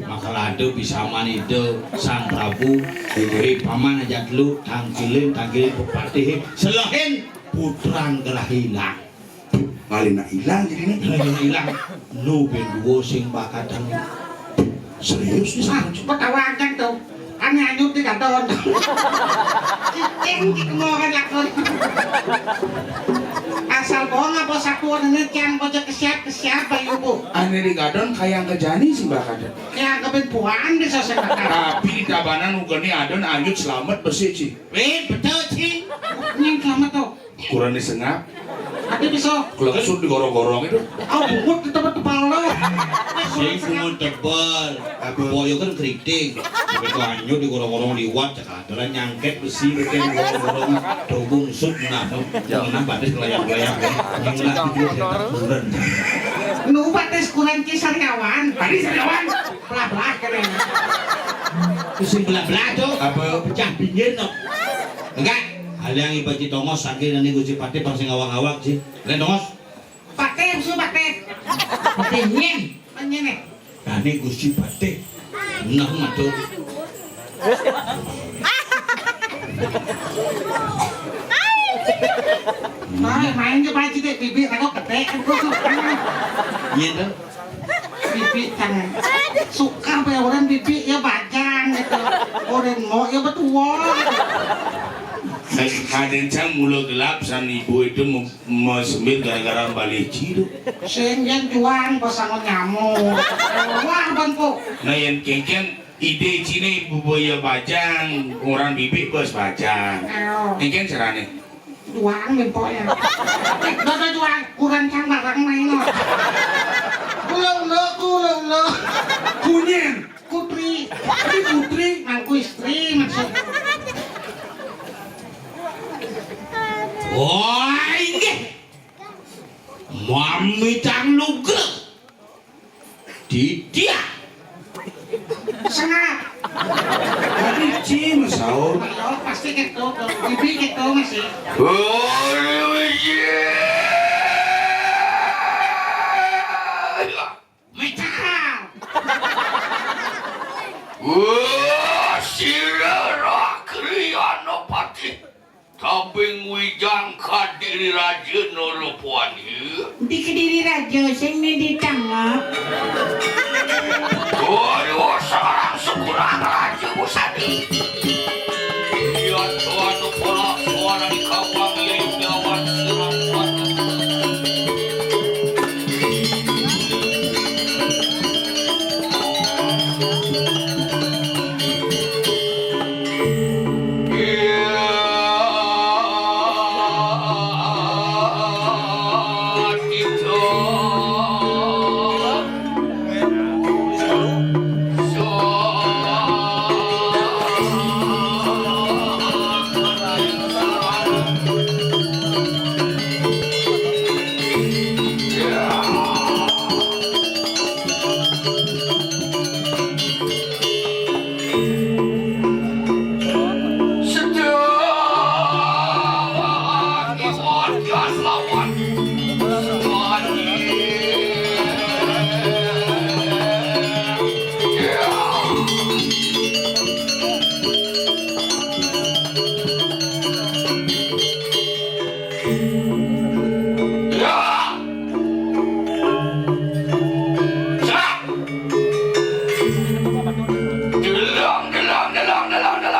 maka lado bisa manide Sang Prabu kuwi paman aja lu tangkilin bupati selahin putrang telah hilang kali nak hilang jadi nih lagi hilang nu ben duwo sing bakatan serius nih Ah, petawakan tuh. Aneh anyut di kantor. Cicing mau kan lakon. Asal bohong apa satuan ini yang bocah kesiap bayu bu. aneh di gadon kayak kejani sih bakal Yang kebenpuan di sosial media. tapi di tabanan ugani adon anyut selamat bersih sih betul sih Ini selamat tuh. kurang disengap Tapi bisa. kalau kesut digorong-gorong itu Oh bungut di tempat kepala. sing kumon tebal tapi boyo kan keriting begitu anyut digorong-gorong liwat cakadaran nyangket besi bikin gorong-gorong dobung sut nah jangan batis kelayap-layap yang lah itu bulan Nu batis kurang kisaryawan. tadi sariawan Belah-belah keren. sing belah-belah tuh apa pecah pinggir no enggak hal yang ibaci tongos sakit nanti Gusti Pati pas sing awak-awak sih lain tongos Pakai musuh pakai. Pati nyen Ini nih. ini Gusti Pati nah matur Main ke baju deh bibir aku gede kan kusuk. nyen tuh Bibi kan suka be orang bibi ya bajang gitu orang mau ya betul Kaden cang mula gelap san ibu itu mau sembil gara-gara balik ciru. sehingga juang pasangan nyamuk wah bantu Nah yang kengkeng ide cine ibu boya bajang orang bibik bos bajang. ayo Kengkeng carane. juang bentuknya dodo juang kurang cang mami cang luge di dia Sengat. Rici masaur. Ayo pasti gitu. Bibi gitu masih. Mecal. Sirara kriyana pati tabing wijang kadiri raja noropuan Di Kediri Raja sing di tangap. waduh sekarang sekurang raja busadi iya tuan pola suara di kawang yang nyawan serampat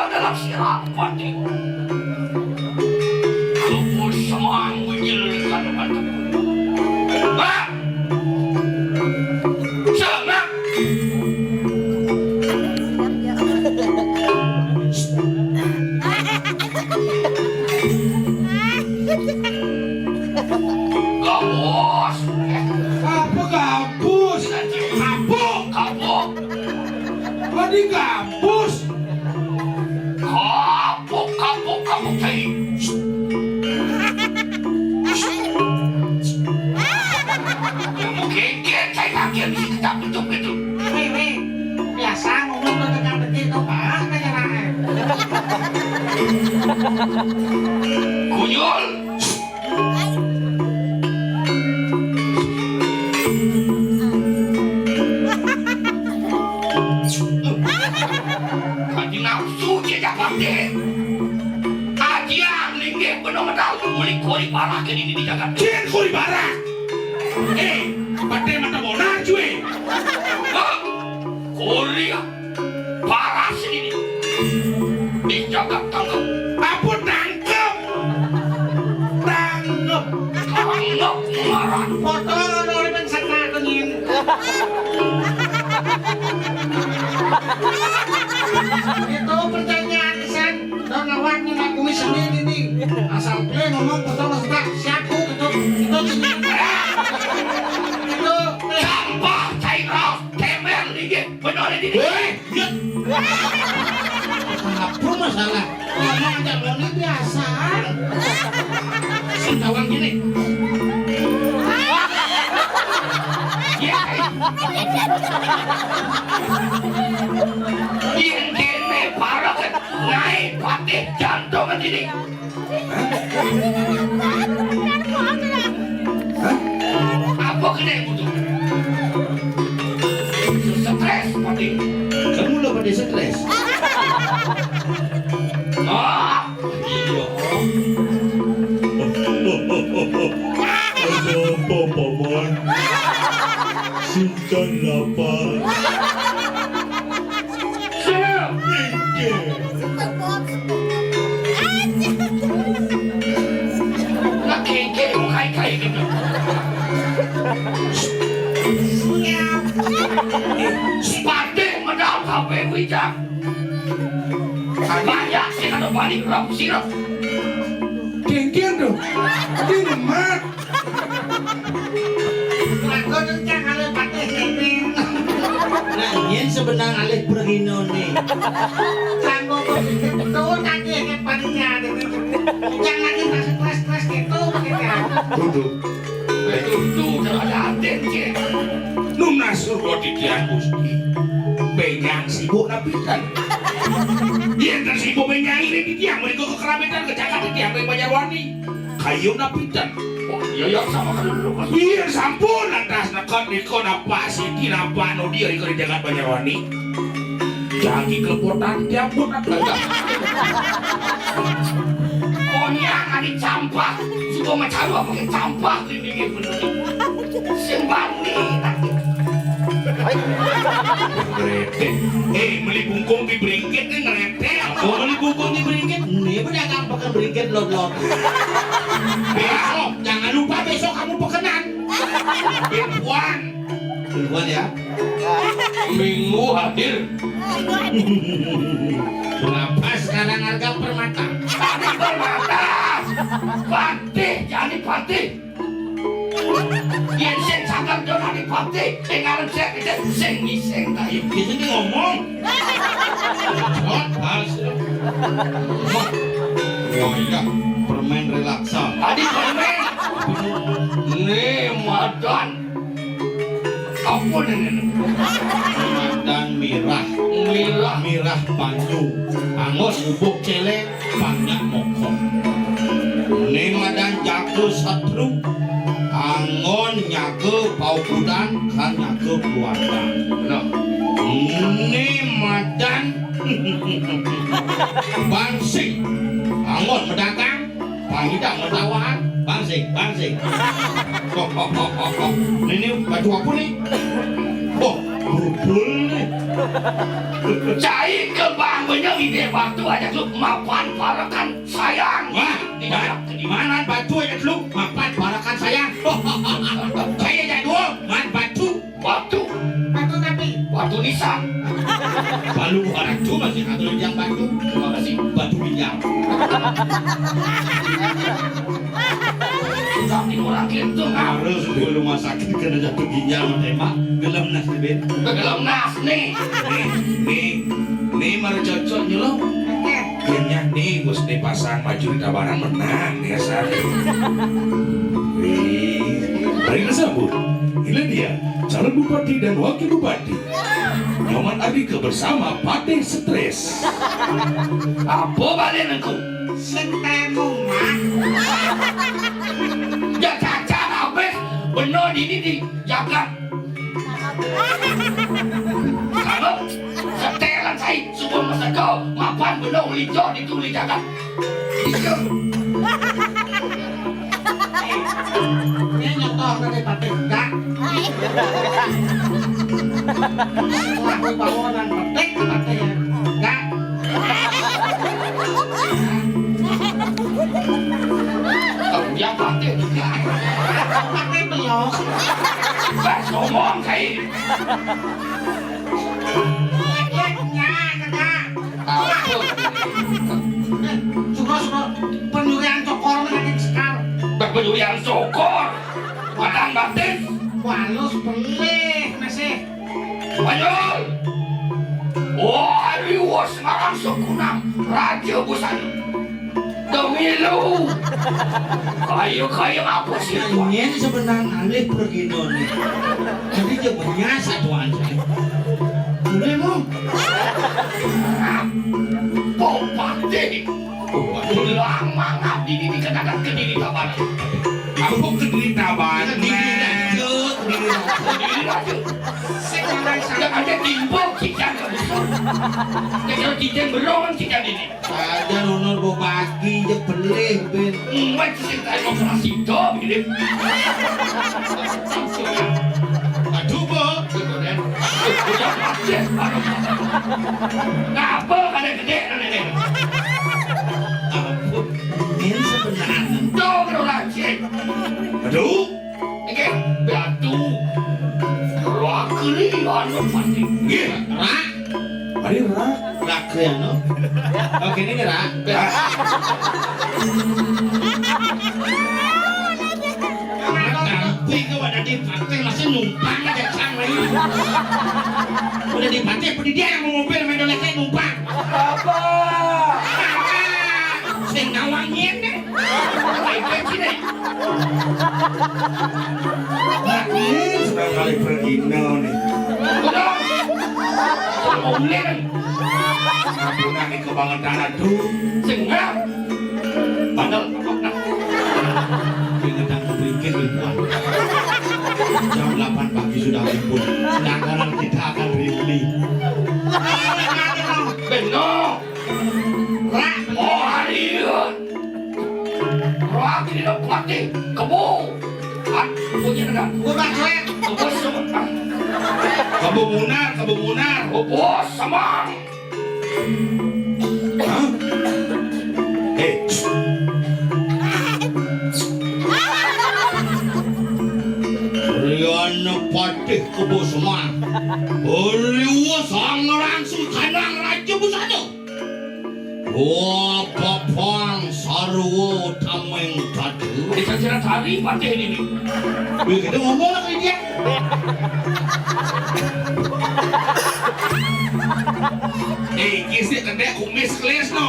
dalam sirat pati lupus semang menjelikan batu sangat gabus Apa gabus? kapuk kapuk Tadi gabus. kapuk kapuk kapuk tadi mungkin saya kaget di kita bentuk itu Weh, biasa ngomong lo tekan begitu pak, kenyaraan. kunyol kaji nafsu jejak bakti ajian linggih penuh medal melikori parah ke ini di jagat Cien kuri barak. Pade mata bonan cuy. Korea parah sini di jagat tanggap Apa tangkep? Tangkep. tanggap marah Foto lo oleh pensata kengin. Itu pertanyaan kesan. Don awak nih nak kumis sendiri nih. Asal gue ngomong foto lo suka siapu gitu. Itu kengin. Itu. sampah cairau temer linggih benar ini apa masalah Ngomong aja lo nih biasa. sentawang gini ya ini parah kan naik patih jantung ini apa kena yang butuh stres patih kamu lo pada stres ah iya Ada apa paman? Simpan lapar. siap nak keke kai gitu Sepatih medal sampai wijak banyak sih ada balik rap sirap Kengkian dong. Tadi ngemat. Aku nengcang kalau pakai sini. nah ini sebenarnya alih pergino nih Sanggup betul tadi yang palingnya ada itu. Jangan lagi masuk kelas-kelas gitu begitu. Duduk. Tuh ada aden cek. Nuna surga titian Gusti. Benyang sibuk napitan. Yen teh sibuk benyang ini titiang mereka kekerabetan kejagat titiang yang Banyarwani. Kayu napitan. Oh iya sama kan dulu kan. Iya sampun lantas nekot niko napa siti napa anu dia di jagat Banyarwani. Jagi kelepotan diampun apa. Pokoknya ada campah. Suka macam apa pakai campah ini bener. Sembani. Ngeretek. Beli bungkung di bringkit nih ngeretek. Oh, beli bungkung di beringkit. Nih, pedagang pakai beringkit lot-lot. Besok, jangan lupa besok kamu pekenan. Bipuan. Duluan ya. Minggu hadir. Berapa sekarang harga permata? Tadi bermata. Patih, jadi patih. Yen sing cakap jangan dipatih. Ngarep sing miseng tayo. Kita ini ngomong. Harus. Oh iya, permen relaksa. Tadi permen. Nih madan. Apa ini? Dan mirah. Mirah banyu. Angon bubuk celek, banyak mokok. Ning madan jago satru. Angon nyake paukudan kan nyake keluarga. Nah, Ini madan bangsing. Angon medagang, pangidang metawan, bangsing. Ini baju apa nih? Oh, bubul nih. cai ke bang banyak ide waktu aja tuh mapan parakan sayang. Wah, di mana batu aja lu? Mapan barakan sayang. Saya jadul, man batu. Waktu Batu nisan. Balu batu masih kagak yang batu. Terima kasih. Batu minyak. Tapi orang gitu Harus di rumah sakit kena jatuh ginjal tema gelem nas bebet. Belum nas nih. Nih mari cocok nyelo. Kayaknya nih Gus dipasang baju di tabanan menang ya sari. Hari tersebut, ini dia calon bupati dan wakil bupati. Nyoman Adike bersama Pate Stres. Apa balik aku? Sentemung mah. Ya caca habis benar ini di jagat. Kalau setelan saya sebelum masa kau mapan benar hijau ditulis jagat. Hijau. Ini nyotoh dari pakai enggak. Aku bawa dan petik pakai ya. Enggak. Kau yang pakai juga. Pakai belok. Pas ngomong kayak Nya kata. apa? Suka penyurian cokor lagi sekar. Berpedulian sokor. Padang batin. Walus pelih masih. Banyol. Wah, liwas sekarang sekunang Raja Busan. Demilu. Kayu apa sih itu? Ini sebenarnya alih pergi nih. Jadi dia bernyasa tuan saya. Boleh mau? Bupati. Ulang mangap di kedadak kediri tabanan. Aku kediri tabanan. Kediri aja. Yang ada timbul cincang kebusur. Yang cincang berongan cincang ini. Ada nonor bagi je pelih ben. Umat cincang operasi itu begini. Aduh bo. Ngapa kada gede nenek? Ampun. Ini sebenarnya. Tuh orang cek. Aduh. Oke, batu. Raklian pasti. Iya. Rak. Mari rak. Rak ya no. Oke ini rak. Tapi kau ada di pantai masih numpang aja sang lagi. Udah di pantai, apa dia yang mau mobil main doleknya numpang? Apa? Sing ngawangin deh. Kayak sini. Ini sudah kali bergino nih. Udah. Jangan mau beli kan. Sabuna nih kebangan tanah tuh. Sengap. Padahal nak. Ingat aku bikin ribuan. Jam 8 pagi sudah kumpul. Sekarang kita akan rili. Benar. Oh harian. Roh tidak mati. Kamu. Punya negara. Bukan saya. Bos sama. Kebemunar. Bos sama. Hah? Riana patih kebo semua. Riwa sang langsung kanang raja busana. Papang sarwo tameng tadu. Di jajaran hari patih ini. Kita ngomong lagi dia. Kisah kedek kumis kelis no.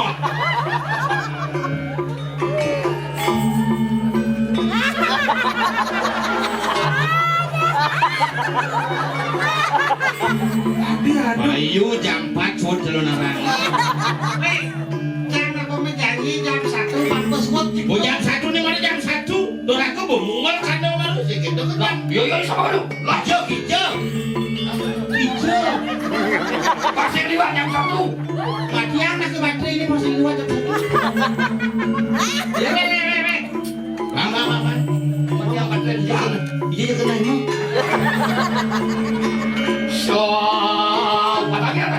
Bayu jam 4 sud jalan narang. Jangan aku menjanji jam 1 mampus mut. Oh jam 1 nih mana jam 1? Doraku bumungol kandang malu sih gitu kan. Yo sama lu. Hijau. Pasir liwat jam 1. Matian nasi baterai ini masih luar jam 1. Bang. Matian baterai di sana. Iya kena ini. So, patahnya.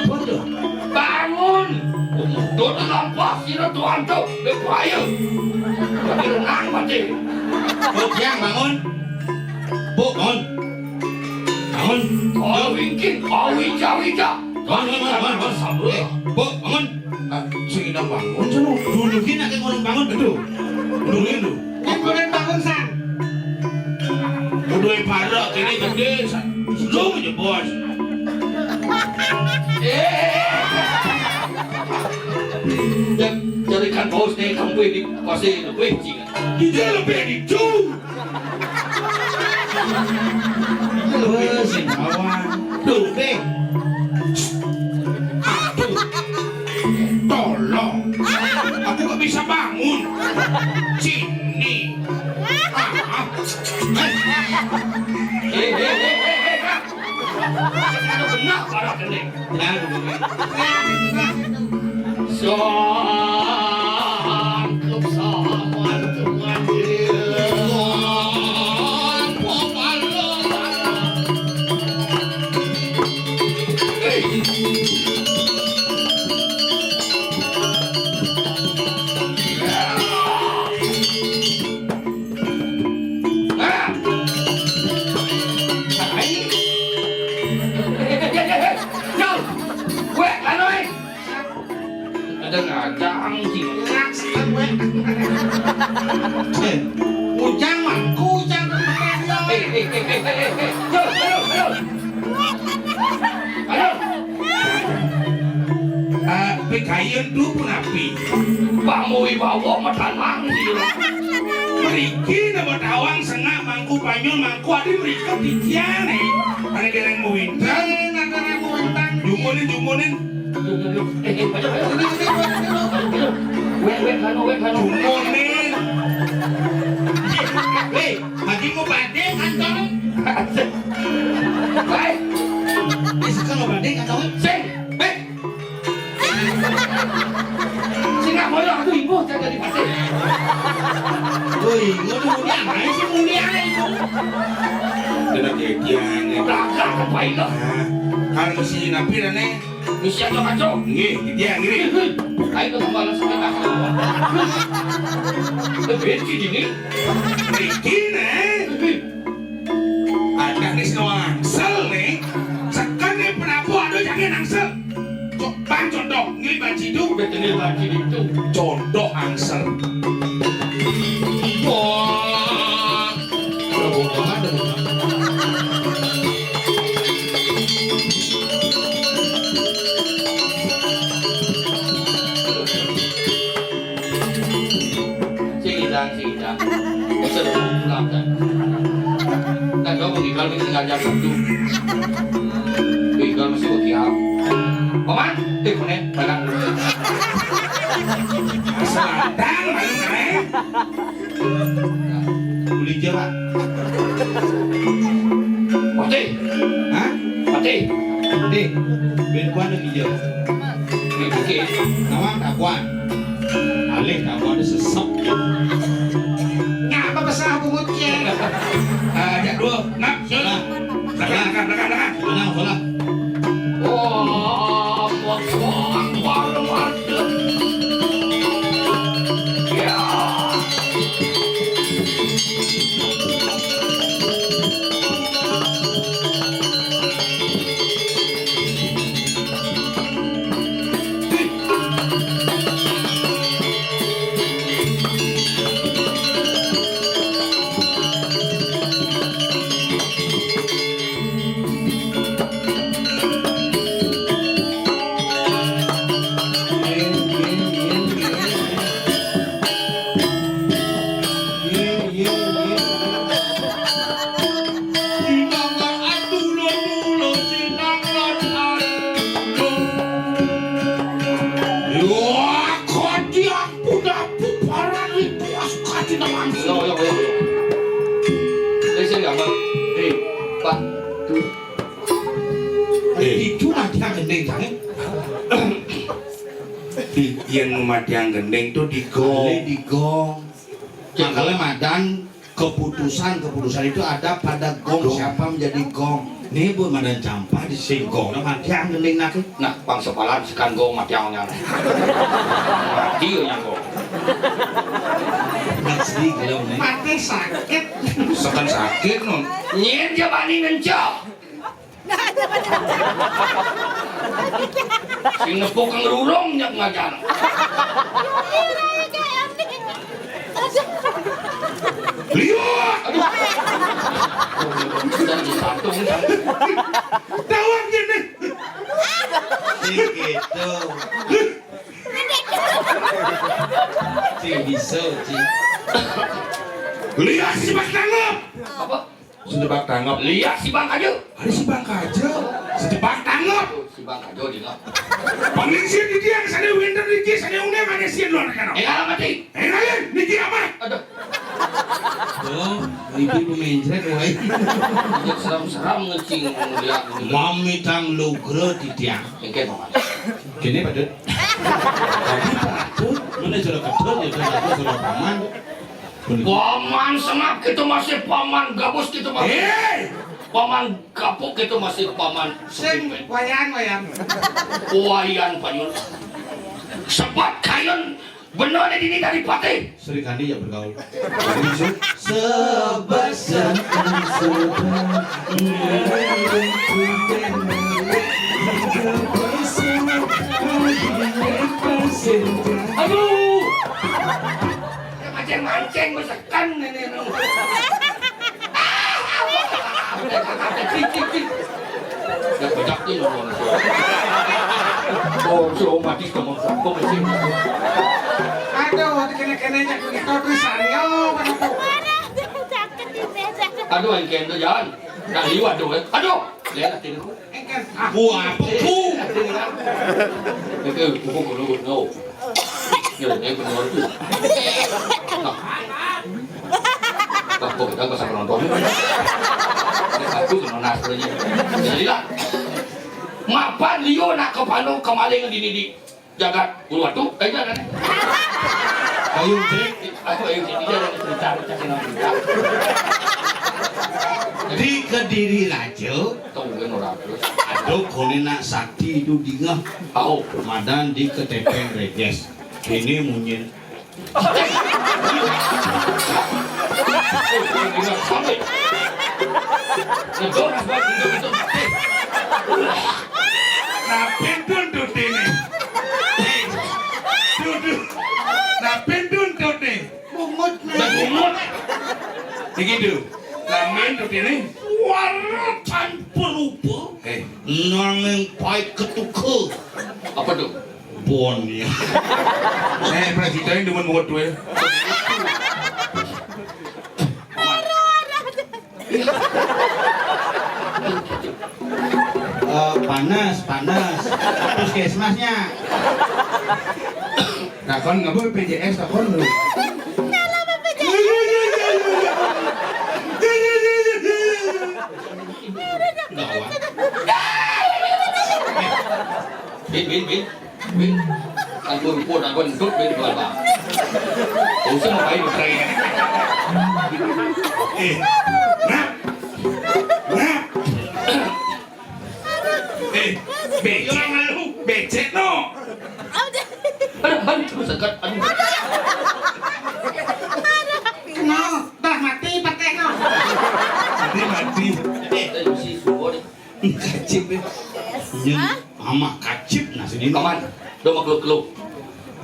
Bodoh. Bangun. Duduk nampak sini tuan tu berbahaya. Tapi renang mati. Bu, Yang bangun. Bu, bangun. Bangun. Oh, wingkin. Oh, wija. Bangun. Bu, bangun. Sudah bangun. Dulukin aja ngomong bangun dulu. Dulukin dulu. Yang bangun san. Udah parah kini gede. Belum aja bos. Jadikan bos ni kamu ini pasti lebih jika. Dia lebih itu. Besi kawan. Dulu deh. Tolong. Aku gak bisa bangun. Sini. Benar parah kini. Ya, dulu. Sangkup sama teman dia. Ada ngajang sih. Ujang mangku, ujang Pekayan tu pun api. Bangun bawa makan manggi. Meriki nama tawang sengak mangku panyol mangku adi mereka titian nih. Ada gereng muwintan. Jumunin. Jumunin. Lagi mau badai kantong. Baik. Ini sekarang mau badai kantong. Sing, baik. Singap mau aku ibu jaga di pasir. Woi, ngomong mulia, mana sih mulia itu? Tidak titian nih. Belakang apa ini? Kalau mesti napi dan nih. Misi atau kacau? Nggih, titian gini. Ayo ke kepala sekitar. Lebih ini. Meriki nih. Ada nih semua angsel nih. Sekarang nih penapu ada jangan angsel. Bang contoh, ngili bajidu. Betul lagi itu. Contoh angsel. Wah, ada bukan. bilang sih kita seru pulang kan. Kan kau mengigal tinggal jam 1. Mengigal masih berkiap. Paman, mana? Barang. Selantang mana? Beli Jawa. Mati, Hah? mati. Di. Ben kuan lagi Jawa. Ini bukit. Nawang tak kuan. Alih tak kuan sesep. Ngapa besar bungutnya? Jak dua, nak, Salah. belakang. Tenang, salah. Wah, motong warung adem. Ya. Pak. Itu nanti yang gendeng jangan. Yang rumah tiang gendeng tuh Boleh digong. digong. Makanya Madan keputusan itu ada pada gong. Siapa menjadi gong? Nih bu Madan Campah di singgong. Nama tiang gendeng nak. Nah, bang sepalan sekan gong mati yang nyala. Mati yang gong. Nggak sedih kalau nih. Mati sakit. Sekan sakit non. Nyen dia bani ngencok. Sing nepuk kang rurung nyak ngajar. Lihat, Dan disantung kan. tawang gini. Gitu. Cing bisa cing. Lihat si bak tanggap. Apa? Sedebak tanggap. Lihat si bang aja. Ada si bang aja. Sedebak tanggap. Si bang aja di lah. Pangisian di dia, sana winter di dia, sana uneng ada sian luar kan. Enggak mati. Lain, di dia apa? Aduh, Tuh, ibu pemencret woy. dia seram-seram ngecing lihat. Mami tang lugro di tiang. Engke mama. Gini padut. Tadi patut. Mana sudah ketut ya sudah paman. Paman sengap gitu masih paman gabus gitu masih. Hei, Paman kapuk gitu masih paman. Sing wayan. Wayan panyul. Sebat kayon benar ini dari pati. Sri Kandi ya bergaul. Sebesar Aduh. Mancing besekan ini. Ya bedak ni ngomong. Oh, so mati kamu sangko mesin. Aduh, kena-kenanya kita bersario. Aduh, yang kendo jalan. Nak liwat tu. Aduh. Lihat hati aku. Engken. Buah peku. Itu buku dulu no. Ya, ni benar tu. Aku kita pasang nonton. Aku kena nasrnya. Jadilah. Mapan Leo nak ke Pano kemaling di jagat keluar tu aja kan. Payung jelek. Aku ayo sini dia ada cerita kasih nama cerita. Di Kediri Raja. Tahu kan orang terus. Aduh kone nak sakti itu dingah. Tahu. Madan di Ketepeng Reges. Ini munyin. Sampai. Ngedor buat itu. nah pentun tuh ini. Duduk. Nah pentun tuh ini. Dan umur. Begitu. Nah main tuh ini. Waratan perupa. Nanging pai ketuke. Apa tu? Bon ya. Saya pernah ceritain dengan mulut tuh ya. Panas. Puskesmasnya. Nah kon nggak boleh PJS tak kon lu. Bin. Aku rumput, aku entut, bin buat apa? Usah mau kain berkaya. Becek lu, becek no. Aduh, sekat, aduh. No, dah mati pakai no. Mati. Aduh, si subuh ni. Kacip ya. Yang ama kacip nasi di Kaman, do makluk-keluk.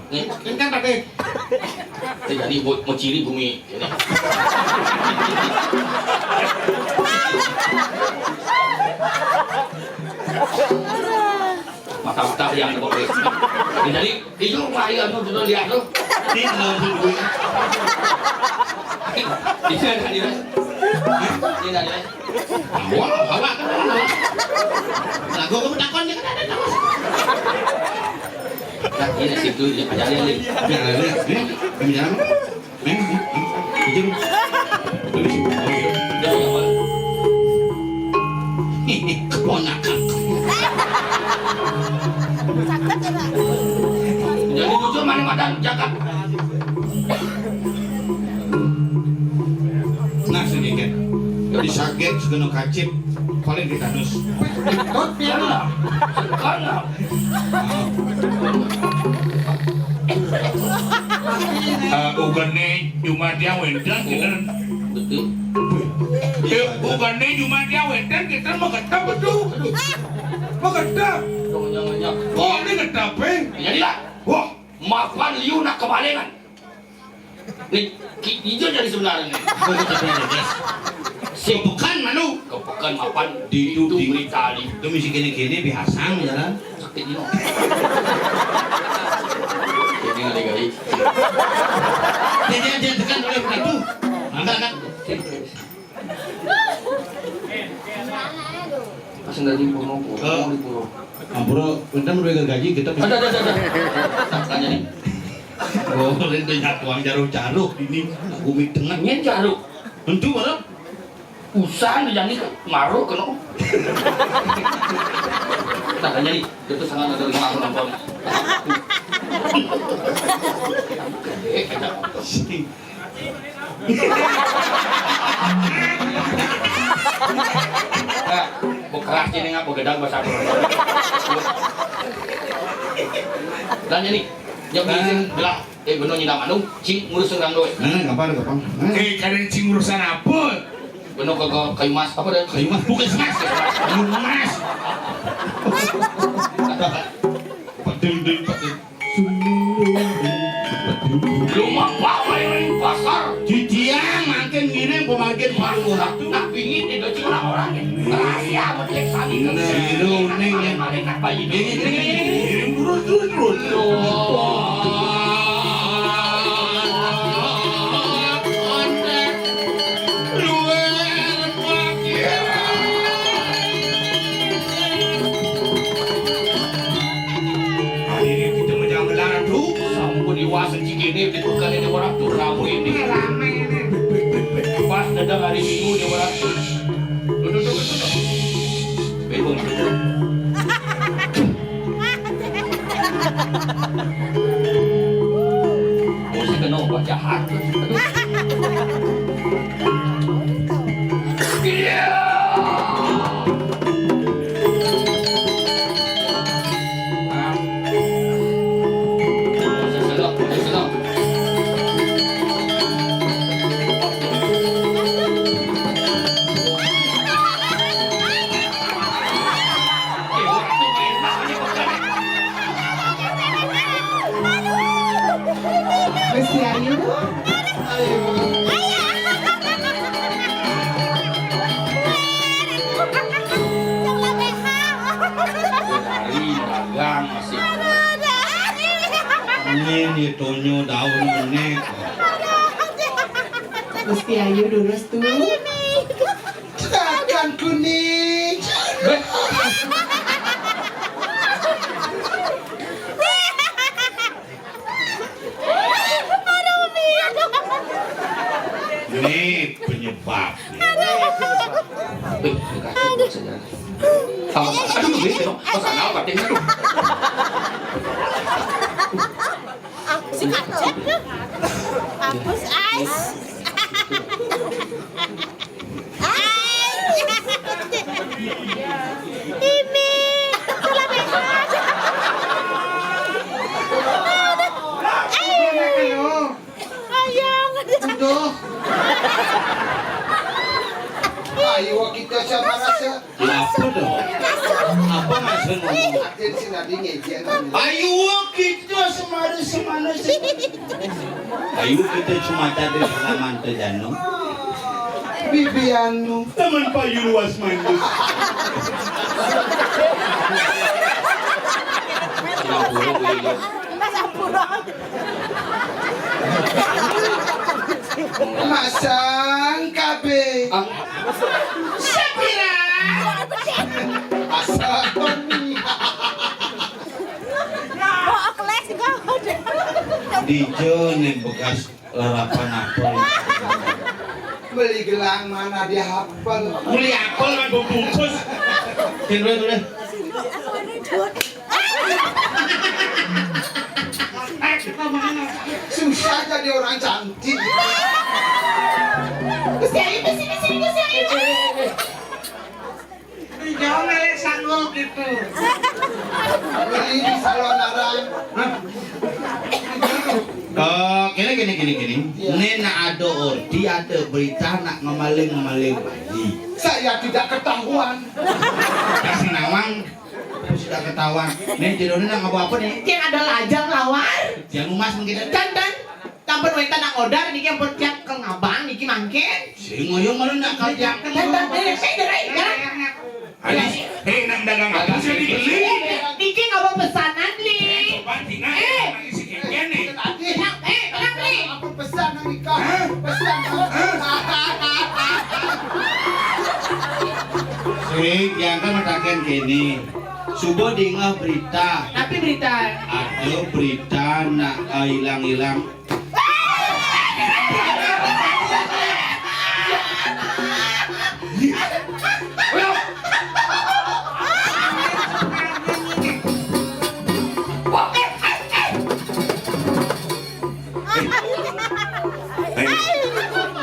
Ni, Ini kan pakai. jadi mau ciri bumi. Ini. Mata-mata yang boleh. Jadi itu mahir tu sudah lihat tu. Ini langsung gue. Itu yang tadi lah. Ini tadi lah. Bawa kan. Lah gue takon dia kan ada takon. Nah, ini situ dia ajarin ni. Ya, ini kami jalan. Izin. Keponakan. Jadi jujur mana madan jaga. Nah sedikit. Jadi sakit segeno kacip paling tetanus. Tot dia no. Kana. Ugane cuma dia wedan kita. Betul. Ugane cuma dia wedan kita mau ketap betul. Mau ketap. Jangan-jangan. Oh ini ketap Jadilah. Wah. Maafkan liu nak kemalingan. Ni hijau jadi sebenarnya ni. Bukan malu. Kepekan mapan Di- itu di- berita li. Itu misi gini-gini biasa jalan. Sakit ni no. Ini ngali-ngali. Dia tekan oleh begitu. Angkat. Pasang gaji purno di puro. Ampura, undang udah gaji kita bisa. Ada. Tanya ni. Oh, rente tuang jaruk-jaruk ini bumi tengah. Nyen jaruk. Tentu malam. Usaha ni jadi maruk kena. Tanya ni. Itu sangat ada lima orang pun. Ada. Keras ini ngapa gedang bahasa Tanya ni. Yang bikin belah benar nyidam anu, cing ngurus orang doy. Gampang. Kadang cing urusan apa? Benar ke kayu mas apa dah? Kayu mas bukan mas. Kayu mas. Patung. Rumah bawa yang pasar. Cucian makin gini pemakin paling murah. Nak pingin itu cuma orang ni. Rahasia betul kami. Itu nih ya. Maling nak bayi. Ini turun. Ini kita menjaga melarang tuh. Sampai dewasa cikini ditukar ini orang tu ramu ini. Ramai ini. Pas datang hari Minggu dia orang tu. Duduk. Bebung. Mesti kena buat jahat. Iya. Senang. Bestiario. Dagang masih. Ini tonyo daun menek. Bestiario lurus tuh. ikan kuning. Ini penyebabnya. Aduh, gitu dong. Oh, sana batin aduh. Si kacep tuh. Hapus ais. Ini sulah bebas. Gimana kayo? Ayang. Aduh. Ayo kita sama rasa. Apa dong? Apa maksud ngomong? Atin sinadi ngejian. Ayo kita semana sih. Ayo kita cuma tadi salaman terjano. Bibianu. Teman payu luas mandus. Masang kabe. Sapira. Asal Tony. Oh, kelas kau. Dijo nih bekas lalapan apel. Beli gelang mana dia hafal. Beli apel kan bungkus. Dulu. Susah jadi orang cantik. Gusti Ayu, sini Gusti Ayu. Jangan melek sanggul gitu. Beli di salon arang. Gini. Ini nak ada ordi, ada berita nak ngemaling bayi. Saya tidak ketahuan. Kasih nawang sudah ketahuan. Nih jodohnya nak ngapa apa nih? Yang ada lajang lawar. Yang umas mungkin. Dan tampil wanita nak odar niki yang pertiap ke ngabang niki mangkin. Si ngoyong malu nak kajak. Dan saya derai. Hadis, nak dagang apa sih dibeli? Niki ngabang pesanan li. Coba tinggal si keken nih. Enak li. Apa pesan nang nikah? Pesan. Sering yang kan matakan gini. Subuh dengar berita. Tapi berita. Ada berita nak hilang-hilang.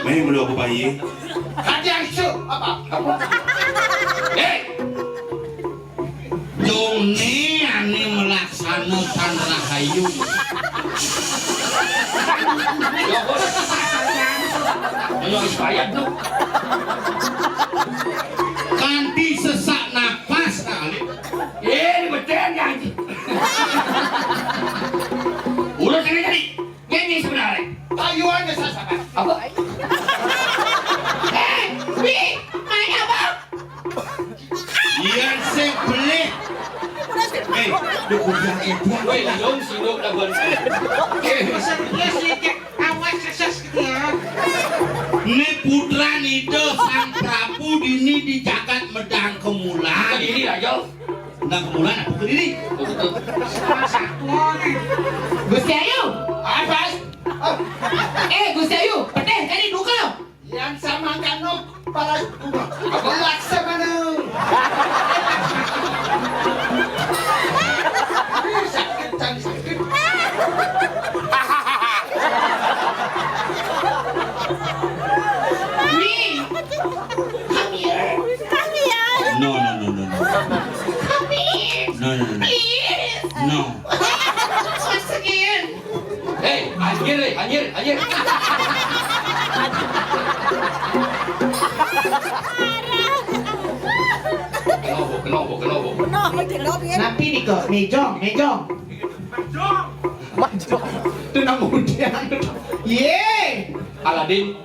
Main belum aku bayi. Kajang su apa? Joni ani melaksanakan rahayu. Ya bos. Ayo bayar tuh. Kanti sesak napas kali. Ini betul yang. Urus ini jadi. Ini sebenarnya. Tayuannya sasakan. Apa? Main apa? Yang saya beli. Dukunya itu. Woi, dong sindok dah buat. Awas sesas gitu ya. Ini putra nido sang Prabu dini di jagat medang kemulan. Ini aja. Medang kemulan apa ke diri? Betul. Gusti Ayu. Apa? Gusti Ayu, pedeh tadi duka lo. Yang sama kanuk para kubah. Laksamana. Sakit cari sakit. Come here. No. Come here. No. Please. No. Once again. Anjir. Kenapa? Napi nih kok, mejong. Itu nama udian. Ye. Aladin.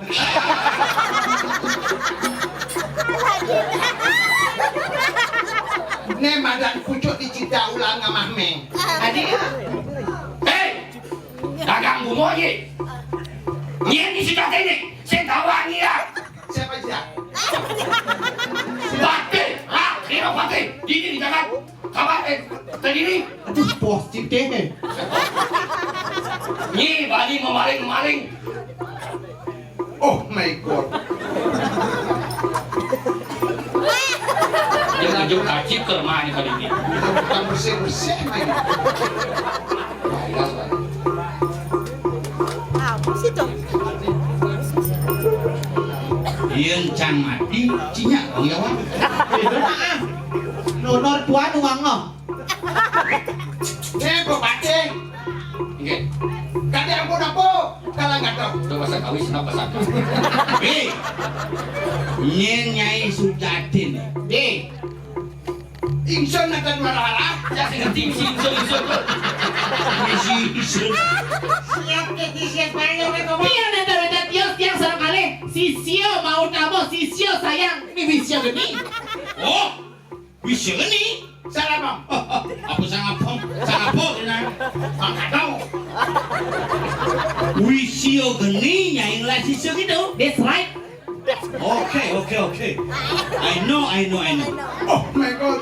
Ne madan pucuk dicita ulang sama Meng. Adik. Dagang bunga ye. Nyen di sikat ini. Saya tahu ya. Siapa dia? Pati, kira pati, ini di jagat. Kabar terdiri. Aduh, positif deh. Nyi bali memaling. Oh my god. Dia ngajuk kacip ke rumah ini kali ini. Bukan bersih main. Baiklah, Pak. Apa sih tuh? Yen can mati cinya kong ya wang. Itu maaf. Nonor tua nuangoh. Kok pati? Oke, Kadi ampun apa? Kalau nggak tahu. udah bahasa kawis, kenapa sakit? Hei, nyen nyai Sujatin. Deh, Insun akan marah-marah. Ya, saya ngerti si iso tuh. Isi isun. Siap ke siap banyak ke kamu. biar nada tios tiang sarang kali. Sisio mau namo, sisio sayang. Ini bisio gini. Oh, bisa gini. Salah bang. Apa sangapong? Sangapong na. Nggak tahu. Wisio geni nyai lah sisyo gitu. That's right. Okay. I know. Oh my god.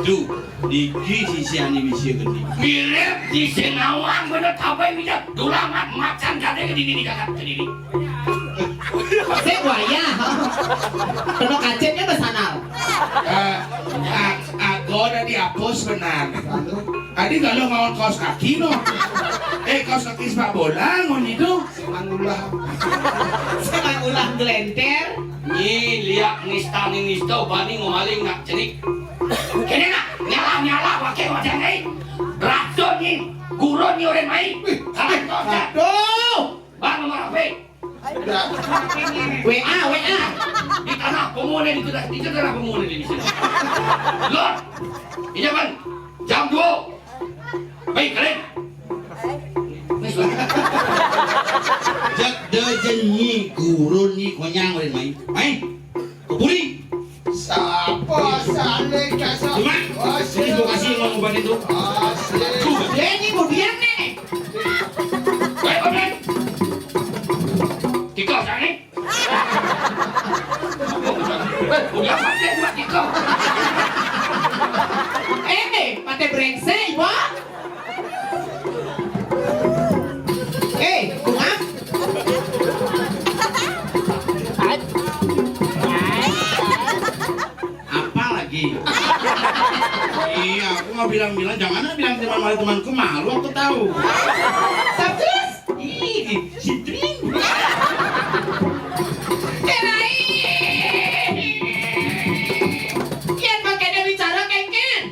Du, niki sisiani wisio geni. Mirip di Senawang bener tapai bisa dulamat macan kade ke dini jagat ke dini. Saya buaya. Kena kacetnya besanar. Aku ada di apos benar. Adi kalau mau kaos kaki no. Kaos kaki sepak bola ngon itu. Mangulah. Saya ulang gelenter. Nyi liak nista bani ngomaling nak cenik. Kene nak nyala pakai wajan ai. Racun nyi, guru nyi orang mai. Kalah toja. Aduh. Bang nomor apa? WA. Di tanah pemune di tanah pemune di sini. Lor. Ini kan jam 2. Baik kalian. Jak dejen nyi gurun nyi konyang urin main. Main. Kepuri. Siapa saling kasar? Cuma, ini gua kasih mau obat itu. Asik. Lenny kemudian nih. Baik kalian. Kikau sana. Udah pakai buat kikau. Pakai brengsek, Ibu. Bunga. Apa lagi? Iya, aku nggak bilang jangan bilang temanku malu aku tahu. Terus? Ih, si Trin. Kian pakai dia bicara kengken.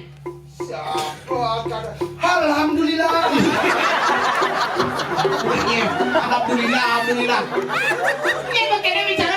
Siapa akan? Alhamdulillah. Alhamdulillah. Kian pakai dia bicara